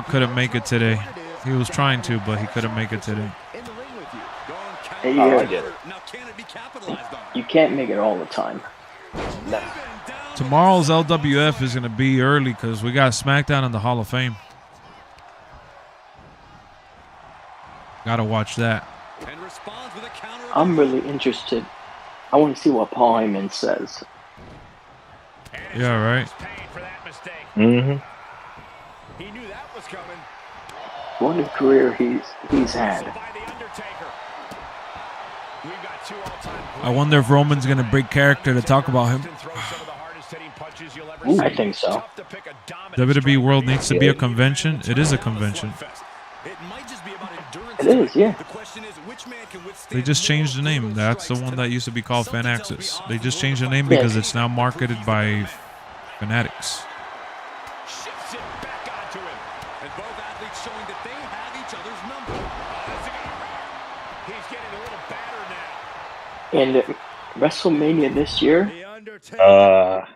couldn't make it today. He was trying to, but he couldn't make it today. Hey, Oh, I get it. you can't make it all the time. Nah. Tomorrow's LWF is going to be early because we got SmackDown in the Hall of Fame. Got to watch that. I'm really interested. I want to see what Paul Heyman says. Yeah, right. Mm-hmm. He knew that was coming. What a career he's had. I wonder if Roman's going to break character to talk about him. I think so. WWE World needs to be a convention. It is a convention. It is, yeah. They just changed the name. That's the one that used to be called Fan Access. They just changed the name because it's now marketed by Fanatics. And WrestleMania this year,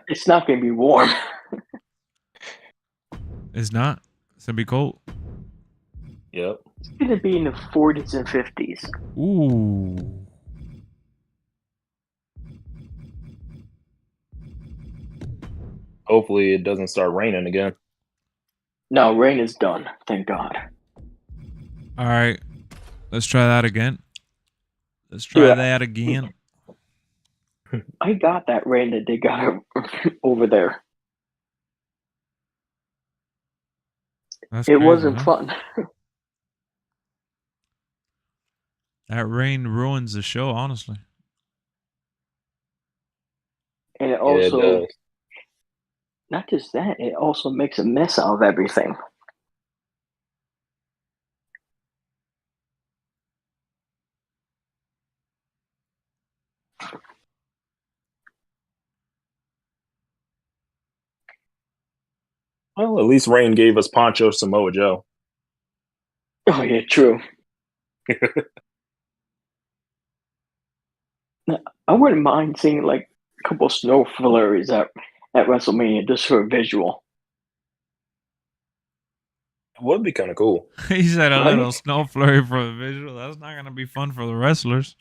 it's not going to be warm. It's not. It's going to be cold. Yep. It's going to be in the 40s and 50s. Ooh. Hopefully it doesn't start raining again. No, rain is done. Thank God. All right. Let's try that again. Let's try that again. I got that rain that they got over there. That's it crazy, wasn't huh? fun. That rain ruins the show, honestly. And it also, Yeah, it does. not just that, it also makes a mess out of everything. Well, at least rain gave us Poncho Samoa Joe. Oh, yeah, true. I wouldn't mind seeing like a couple snow flurries at WrestleMania just for a visual. It would be kind of cool. He said a Right? little snow flurry for the visual. That's not going to be fun for the wrestlers.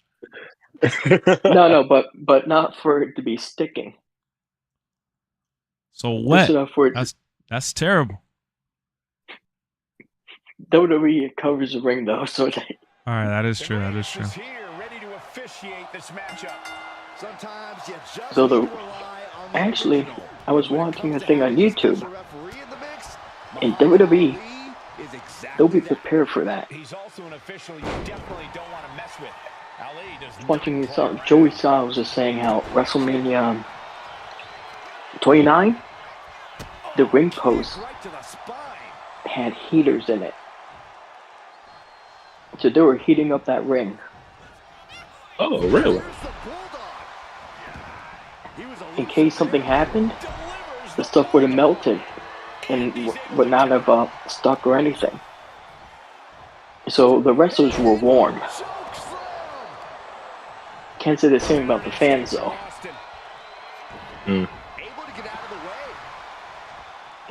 No, but not for it to be sticking. So wet. Just enough for it. That's terrible. WWE covers the ring though, so they, All right, that is true. That is true. so actually, I was watching a thing on YouTube, and WWE, they'll be prepared for that. He's also an official you definitely don't want to mess with. Ali does Watching this, Joey Styles was saying how WrestleMania 29, the ring post had heaters in it. So they were heating up that ring. Oh, really? In case something happened, the stuff would have melted and would not have stuck or anything. So the wrestlers were warm. Can't say the same about the fans though.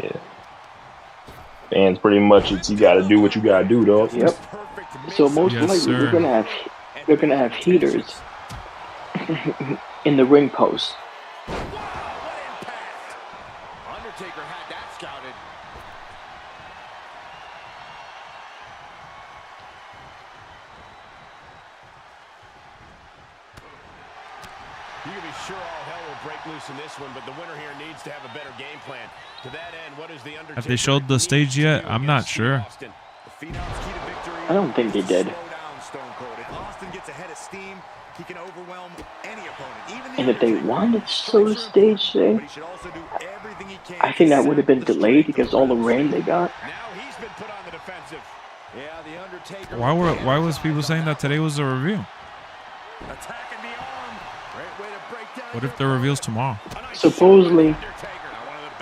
Yeah. Fans pretty much it's you gotta do what you gotta do, though. Yep. So most Yes, likely sir. they're gonna have heaters in the ring post. You can be sure all hell will break loose in this one, but the winner here needs to have a better game plan. To that end, what is the Undertaker? Have they showed the stage yet? I'm not sure. I don't think they did. Austin gets ahead of steam, he can overwhelm any opponent. And if they wanted to show the stage today, I think that would have been delayed because all the rain they got. Now he's been put on the defensive. Yeah, the Undertaker. Why was people saying that today was the review? Attacking the arm. Great way to break down. What if the reveal's tomorrow? Supposedly,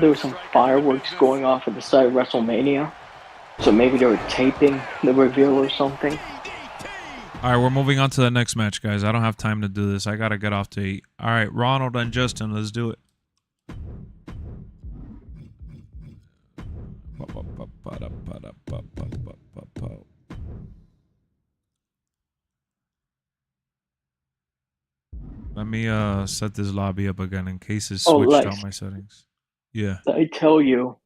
there was some fireworks going off at the side of WrestleMania, so maybe they were taping the reveal or something. All right, we're moving on to the next match, guys. I don't have time to do this. I gotta get off to eat. All right, Ronald and Justin, let's do it. Let me set this lobby up again in case it switched out my settings. Yeah. I tell you,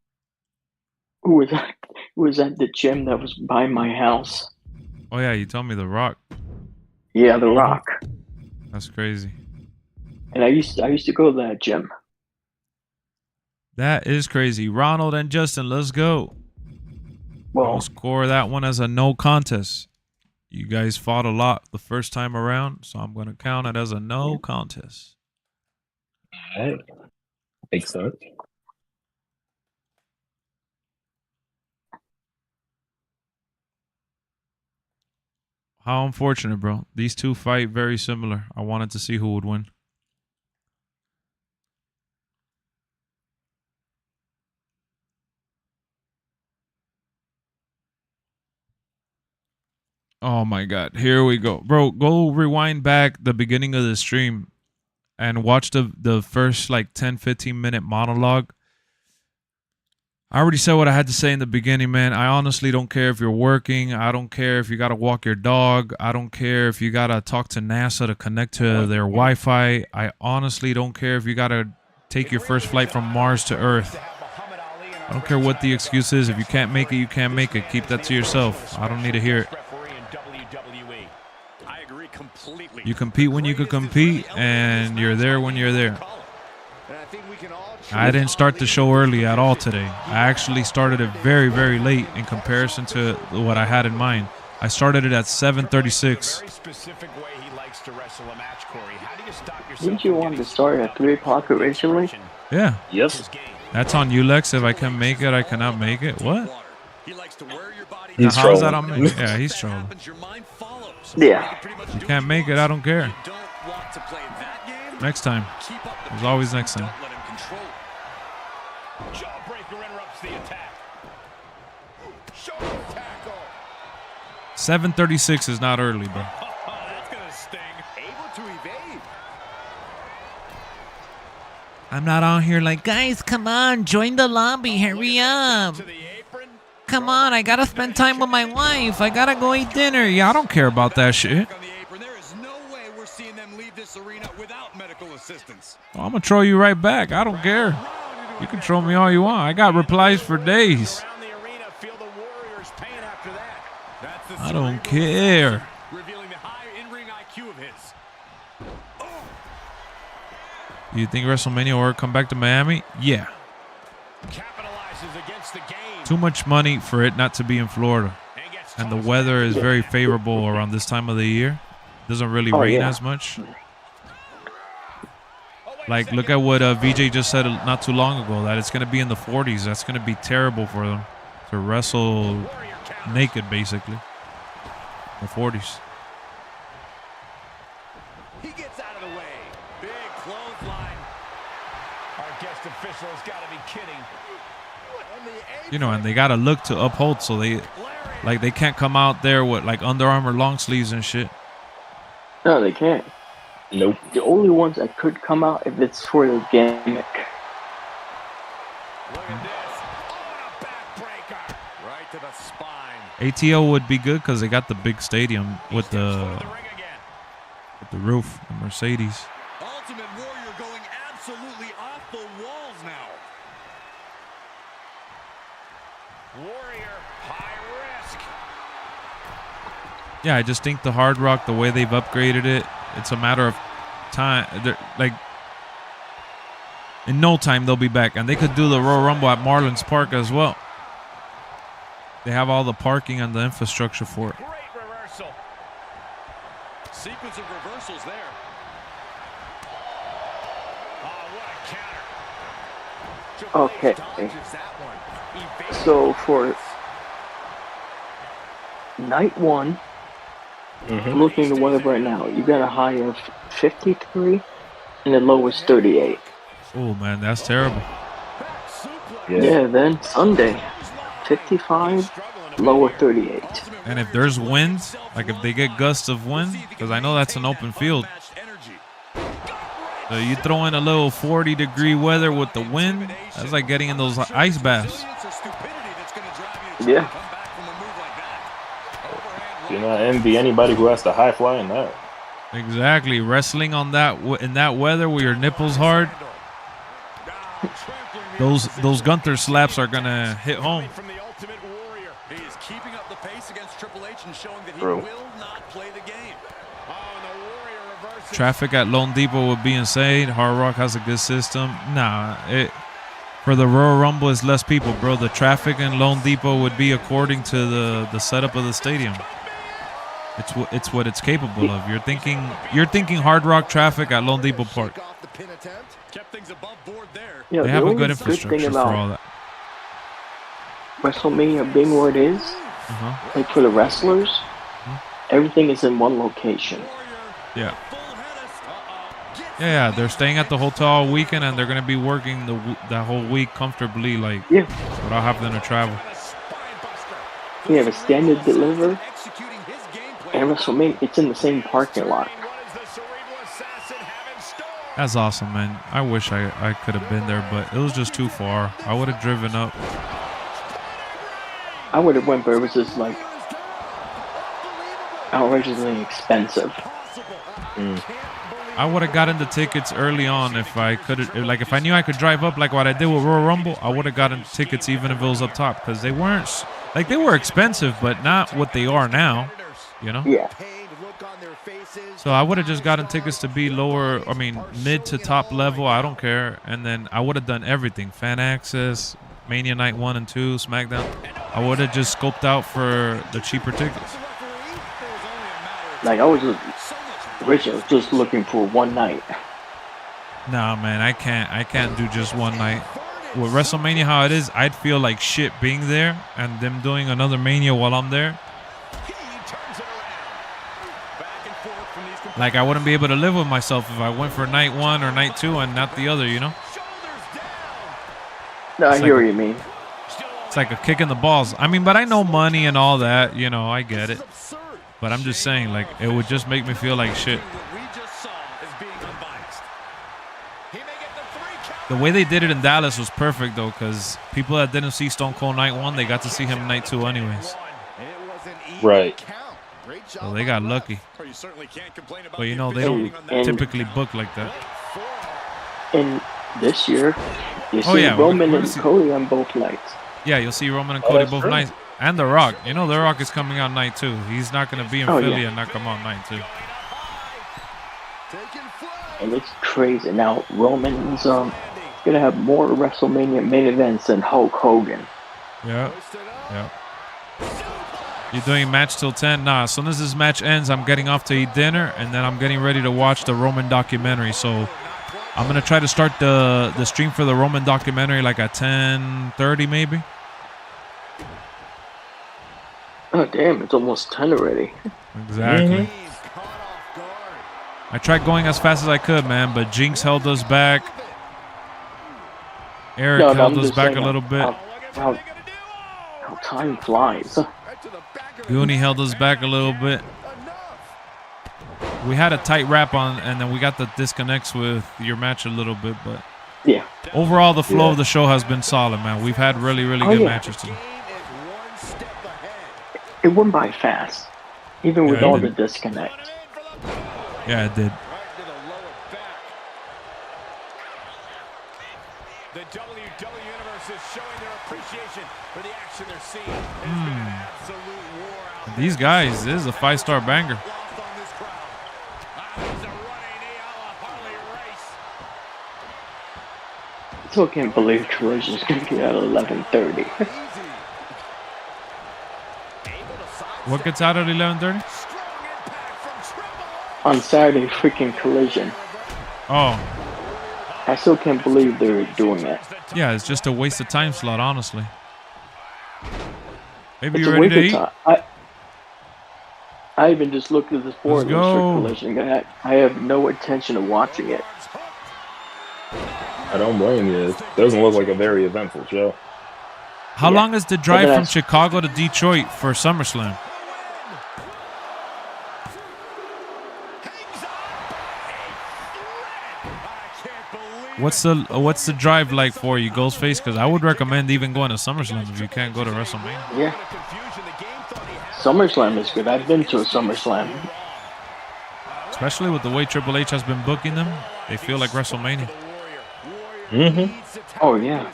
who was at the gym that was by my house? Oh yeah, you told me The Rock. Yeah, The Rock. That's crazy. And I used to go to that gym. That is crazy. Ronald and Justin, let's go. Well, I'll score that one as a no contest. You guys fought a lot the first time around, so I'm going to count it as a no contest. All right. Makes sense. How unfortunate, bro. These two fight very similar. I wanted to see who would win. Oh my God. Here we go. Bro, go rewind back the beginning of the stream and watch the first like 10, 15 minute monologue. I already said what I had to say in the beginning, man. I honestly don't care if you're working. I don't care if you got to walk your dog. I don't care if you got to talk to NASA to connect to their Wi-Fi. I honestly don't care if you got to take your first flight from Mars to Earth. I don't care what the excuse is. If you can't make it, you can't make it. Keep that to yourself. I don't need to hear it. You compete when you can compete, and you're there when you're there. I didn't start the show early at all today. I actually started it very, very late in comparison to what I had in mind. I started it at 7:36. Didn't you want to start at 3 o'clock originally? Yeah. Yep. That's on you, Lex. If I can make it, I cannot make it. What? He's How is that trolling. on me? Yeah, he's trolling. Yeah. You can't make it, I don't care. Next time. There's always next time. Jawbreaker interrupts the attack. Shoulder tackle. 7:36 is not early, bro. That's gonna sting. Able to evade. I'm not on here like, guys, come on, join the lobby, hurry up. To the apron. Come on, I gotta spend time with my wife. I gotta go eat dinner. Yeah, I don't care about that shit. On the apron, there is no way we're seeing them leave this arena without medical assistance. Well, I'm gonna troll you right back. I don't care. You can troll me all you want. I got replies for days. Around the arena, feel the Warriors' pain after that. That's the I don't care. revealing the high in-ring IQ of his. You think WrestleMania will come back to Miami? Yeah. Capitalizes against the game. Too much money for it not to be in Florida. And the weather is very favorable around this time of the year. Doesn't really rain as much. Like, look at what VJ just said not too long ago, that it's going to be in the 40s. That's going to be terrible for them to wrestle naked, basically. The 40s. He gets out of the way. Big clothesline. Our guest official has got to be kidding. You know, and they got to look to uphold, so they can't come out there with like Under Armour long sleeves and shit. No, they can't. Nope. The only ones that could come out if it's for the gimmick. Look at this. Oh, a backbreaker. Right to the spine. ATO would be good because they got the big stadium with the roof, the Mercedes. Ultimate Warrior going absolutely off the walls now. Warrior, high risk. Yeah, I just think the Hard Rock, the way they've upgraded it, it's a matter of time. Like in no time they'll be back, and they could do the Royal Rumble at Marlins Park as well. They have all the parking and the infrastructure for it. Great reversal. Sequence of reversals there. Oh, what a counter. Okay. So for night one, I'm looking at the weather right now. You got a high of 53 and the low is 38. Oh man, that's terrible. Yeah, then Sunday, 55, low of 38. And if there's winds, like if they get gusts of wind, because I know that's an open field. So you throw in a little 40-degree weather with the wind, that's like getting in those ice baths. Yeah. Do not envy anybody who has to high fly in that. Exactly. Wrestling on that in that weather with your nipples hard, those Gunther slaps are gonna hit home. He is keeping up the pace against Triple H and showing that he Bro. will not play the game. Traffic at Lone Depot would be insane. Hard Rock has a good system. Nah, for the Royal Rumble is less people, bro. The traffic in Lone Depot would be according to the setup of the stadium. It's what it's capable of. You're thinking Hard Rock traffic at Lone Depot Park. Kept things above board there. Yeah, They the have a only good infrastructure thing for all about that. WrestleMania being where it is, like for the wrestlers, everything is in one location. Yeah. Yeah, they're staying at the hotel all weekend, and they're gonna be working that whole week comfortably, like without having to travel. We have a standard deliver, and WrestleMania, it's in the same parking lot. That's awesome, man. I wish I could have been there, but it was just too far. I would have driven up. I would have went, but it was just like outrageously expensive. I would have gotten the tickets early on if I could. Like if I knew I could drive up like what I did with Royal Rumble, I would have gotten tickets even if it was up top, because they weren't like they were expensive, but not what they are now. You know? Yeah. So I would have just gotten tickets to be lower. I mean, mid to top level. I don't care. And then I would have done everything: fan access, Mania Night 1 and 2, SmackDown. I would have just scoped out for the cheaper tickets. Like I was originally just looking for one night. Nah, man, I can't do just one night. With WrestleMania how it is, I'd feel like shit being there and them doing another Mania while I'm there. Like I wouldn't be able to live with myself if I went for night 1 or night 2 and not the other, you know? No, I hear what you mean. It's like a kick in the balls. I mean, but I know money and all that, you know, I get it. But I'm just saying, like, it would just make me feel like shit. The way they did it in Dallas was perfect, though, because people that didn't see Stone Cold night 1, they got to see him night 2 anyways. Right. So they got lucky. But, you know, they don't typically book like that. And this year, you see Roman and Cody on both nights. Yeah, you'll see Roman and Cody both nights. And The Rock. You know, The Rock is coming out night 2. He's not going to be in Philly and not come out night 2. And it's crazy. Now, Roman's going to have more WrestleMania main events than Hulk Hogan. Yeah. Yeah. You're doing match till 10? Nah, as soon as this match ends, I'm getting off to eat dinner, and then I'm getting ready to watch the Roman documentary. So I'm going to try to start the stream for the Roman documentary like at 10:30 maybe. Oh, damn, it's almost 10 already. Exactly. I tried going as fast as I could, man, but Jinx held us back. Eric held us back a little bit. How time flies. Goonie held us back a little bit. We had a tight wrap on, and then we got the disconnects with your match a little bit, but yeah. Overall, the flow of the show has been solid, man. We've had really, really good matches today. It went by fast, even with all the disconnect. Yeah, it did. The WWE Universe is showing their appreciation for the action they're seeing. It's been an absolute war out These guys, this is a 5-star banger. Still can't believe Collision's gonna be at 11:30. What gets out at 11:30? On Saturday, freaking Collision. Oh. I still can't believe they're doing that. Yeah, it's just a waste of time slot, honestly. Maybe It's you're a ready waste to of eat? time. I even just looked at this board Let's and for go. Collision. I have no intention of watching it. I don't blame you. It doesn't look like a very eventful show. How Yeah. long is the drive then from Chicago to Detroit for SummerSlam? What's the drive like for you, Ghostface? Because I would recommend even going to SummerSlam if you can't go to WrestleMania. Yeah. SummerSlam is good. I've been to a SummerSlam. Especially with the way Triple H has been booking them, they feel like WrestleMania. Mm-hmm. Oh yeah.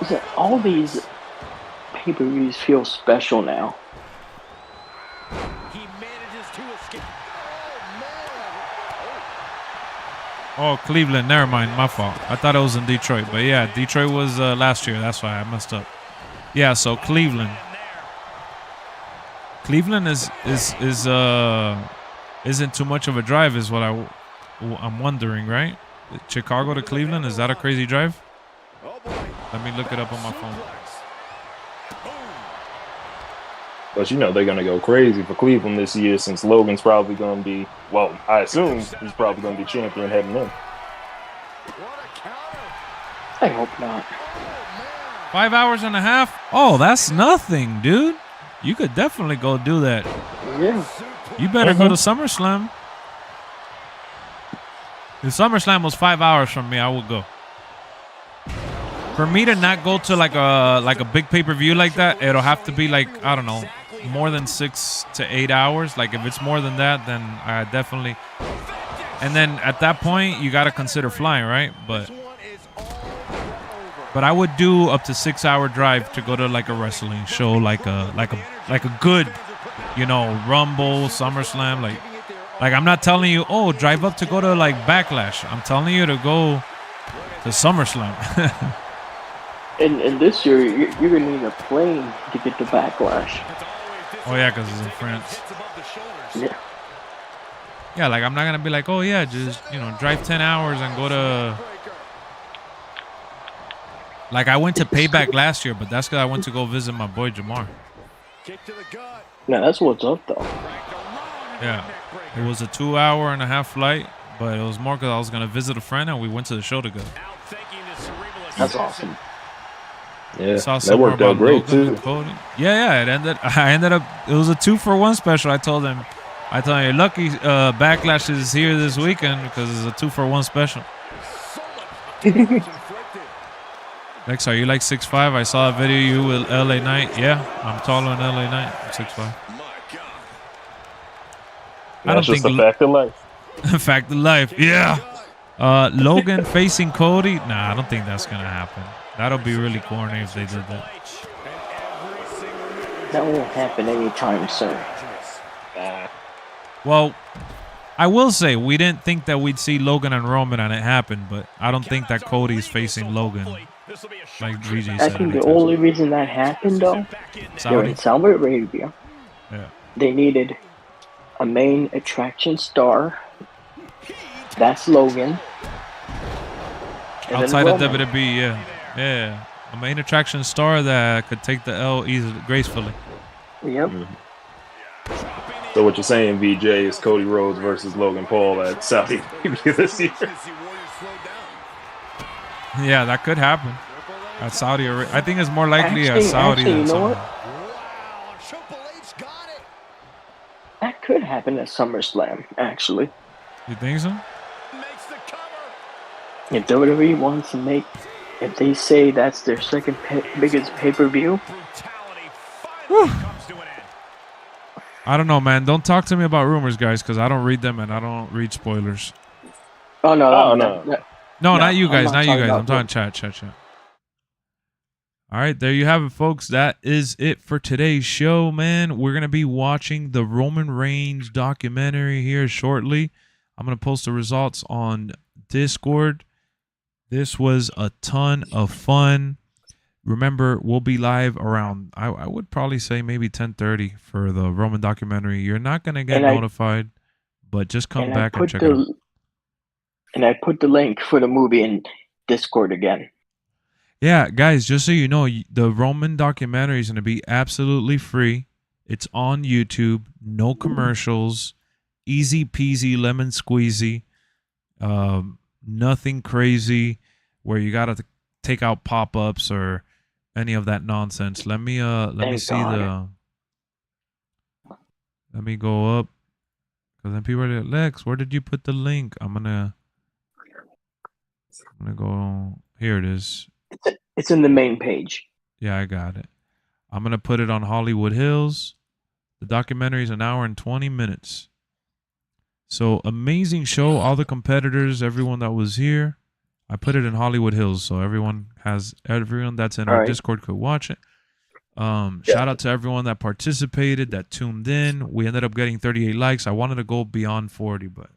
Listen, all these pay-per-views feel special now. Oh, Cleveland. Never mind. My fault. I thought it was in Detroit. But yeah, Detroit was last year. That's why I messed up. Yeah, so Cleveland. Cleveland isn't too much of a drive is what I'm wondering, right? Chicago to Cleveland, is that a crazy drive? Let me look it up on my phone. But you know they're going to go crazy for Cleveland this year since Logan's probably going to be, well, I assume he's probably going to be champion heading in. I hope not. 5 hours and a half? Oh, that's nothing, dude. You could definitely go do that. Yeah. You better go to SummerSlam. If SummerSlam was 5 hours from me, I would go. For me to not go to like a big pay-per-view like that, it'll have to be like, I don't know, more than 6 to 8 hours. Like if it's more than that, then I definitely. And then at that point, you got to consider flying, right? But I would do up to 6 hour drive to go to like a wrestling show, like a good, you know, Rumble, SummerSlam. Like I'm not telling you, oh, drive up to go to like Backlash. I'm telling you to go to SummerSlam. And this year, you're going to need a plane to get to Backlash. Oh, yeah, because it's in France. Yeah. Yeah, like I'm not going to be like, oh, yeah, just, you know, drive 10 hours and go to. Like I went to Payback last year, but that's because I went to go visit my boy Jamar. Now, that's what's up, though. Yeah. It was a 2 hour and a half flight, but it was more because I was going to visit a friend and we went to the show together. That's awesome. Yeah, Saw that worked out great Logan too. Cody. Yeah, I ended up. It was a 2-for-1 special. I told him, you're lucky Backlash is here this weekend because it's a 2-for-1 special. Lex, are you like 6'5"? I saw a video of you with LA Knight. Yeah, I'm taller than LA Knight. I'm 6'5". That's just a fact of life. Fact of life. Yeah. Logan facing Cody. Nah, I don't think that's gonna happen. That'll be really corny if they did that. That won't happen anytime soon. Well, I will say we didn't think that we'd see Logan and Roman and it happened, but I don't think that Cody's facing Logan. Like VJ I said. think the only reason that happened, though, they're in Saudi Arabia. Yeah. They needed a main attraction star. That's Logan. And outside of Roman. WWE, yeah. A main attraction star that could take the L easily, gracefully. Yep. So what you're saying, VJ, is Cody Rhodes versus Logan Paul at Saudi Arabia this year? Yeah, that could happen. At Saudi Arabia. I think it's more likely at Saudi actually, than you know somewhere. what? That could happen at SummerSlam, actually. You think so? If WWE wants to make, if they say that's their second biggest pay-per-view. I don't know, man. Don't talk to me about rumors, guys, because I don't read them and I don't read spoilers. Oh, no. No, not you guys. I'm Not you guys. about I'm talking chat. All right, there you have it, folks. That is it for today's show, man. We're going to be watching the Roman Reigns documentary here shortly. I'm going to post the results on Discord. This was a ton of fun. Remember, we'll be live around, I would probably say maybe 10:30 for the Roman documentary. You're not going to get notified, but just come back and check it out. And I put the link for the movie in Discord again. Yeah, guys, just so you know, the Roman documentary is going to be absolutely free. It's on YouTube, no commercials, easy peasy, lemon squeezy, nothing crazy where you got to take out pop-ups or any of that nonsense. Let me see let me go up, because then people are like, Lex, where did you put the link? I'm gonna go, here it is. It's in the main page. Yeah, I got it. I'm gonna put it on Hollywood Hills. The documentary is 1 hour and 20 minutes. So amazing show. All the competitors, everyone that was here. I put it in Hollywood Hills, so everyone that's in our Discord could watch it. Shout out to everyone that participated, that tuned in. We ended up getting 38 likes. I wanted to go beyond 40, but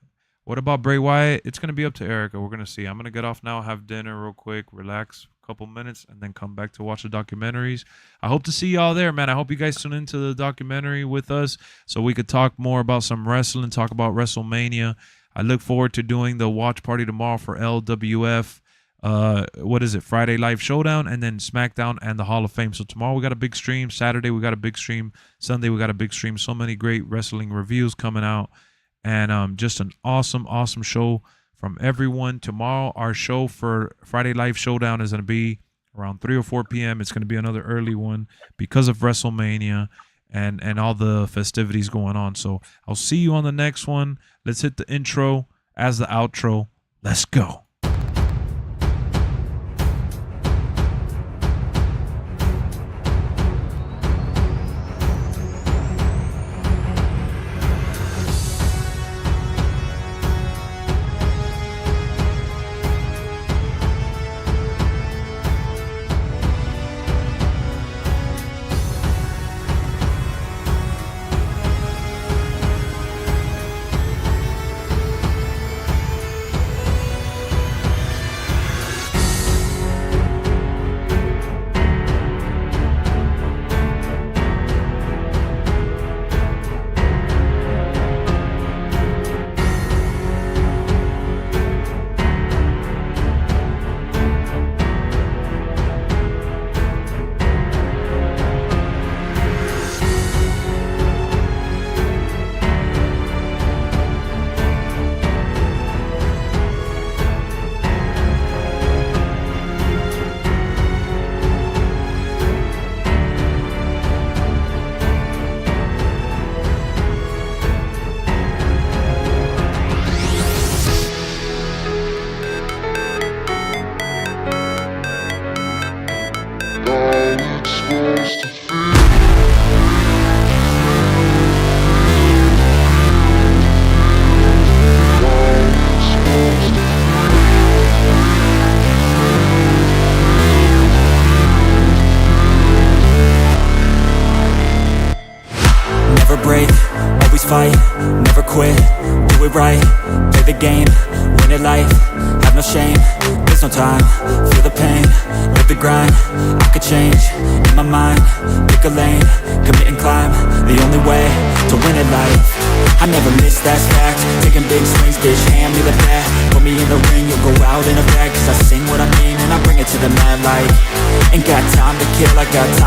what about Bray Wyatt? It's going to be up to Erica. We're going to see. I'm going to get off now, have dinner real quick, relax a couple minutes, and then come back to watch the documentaries. I hope to see y'all there, man. I hope you guys tune into the documentary with us so we could talk more about some wrestling, talk about WrestleMania. I look forward to doing the watch party tomorrow for LWF. What is it? Friday Live Showdown, and then SmackDown and the Hall of Fame. So tomorrow we got a big stream. Saturday we got a big stream. Sunday we got a big stream. So many great wrestling reviews coming out, and just an awesome show from everyone. Tomorrow our show for Friday Live Showdown is going to be around 3 or 4 p.m. It's going to be another early one because of WrestleMania and all the festivities going on. So I'll see you on the next one. Let's hit the intro as the outro. Let's go. Fight, never quit, do it right, play the game, win it life, have no shame, there's no time, feel the pain, live the grind, I could change, in my mind, pick a lane, commit and climb, the only way to win it life, I never miss, that's fact, taking big swings, bitch, hand me the bat, put me in the ring, you'll go out in a bag, cause I sing what I mean, and I bring it to the mad light, ain't got time to kill, I got time.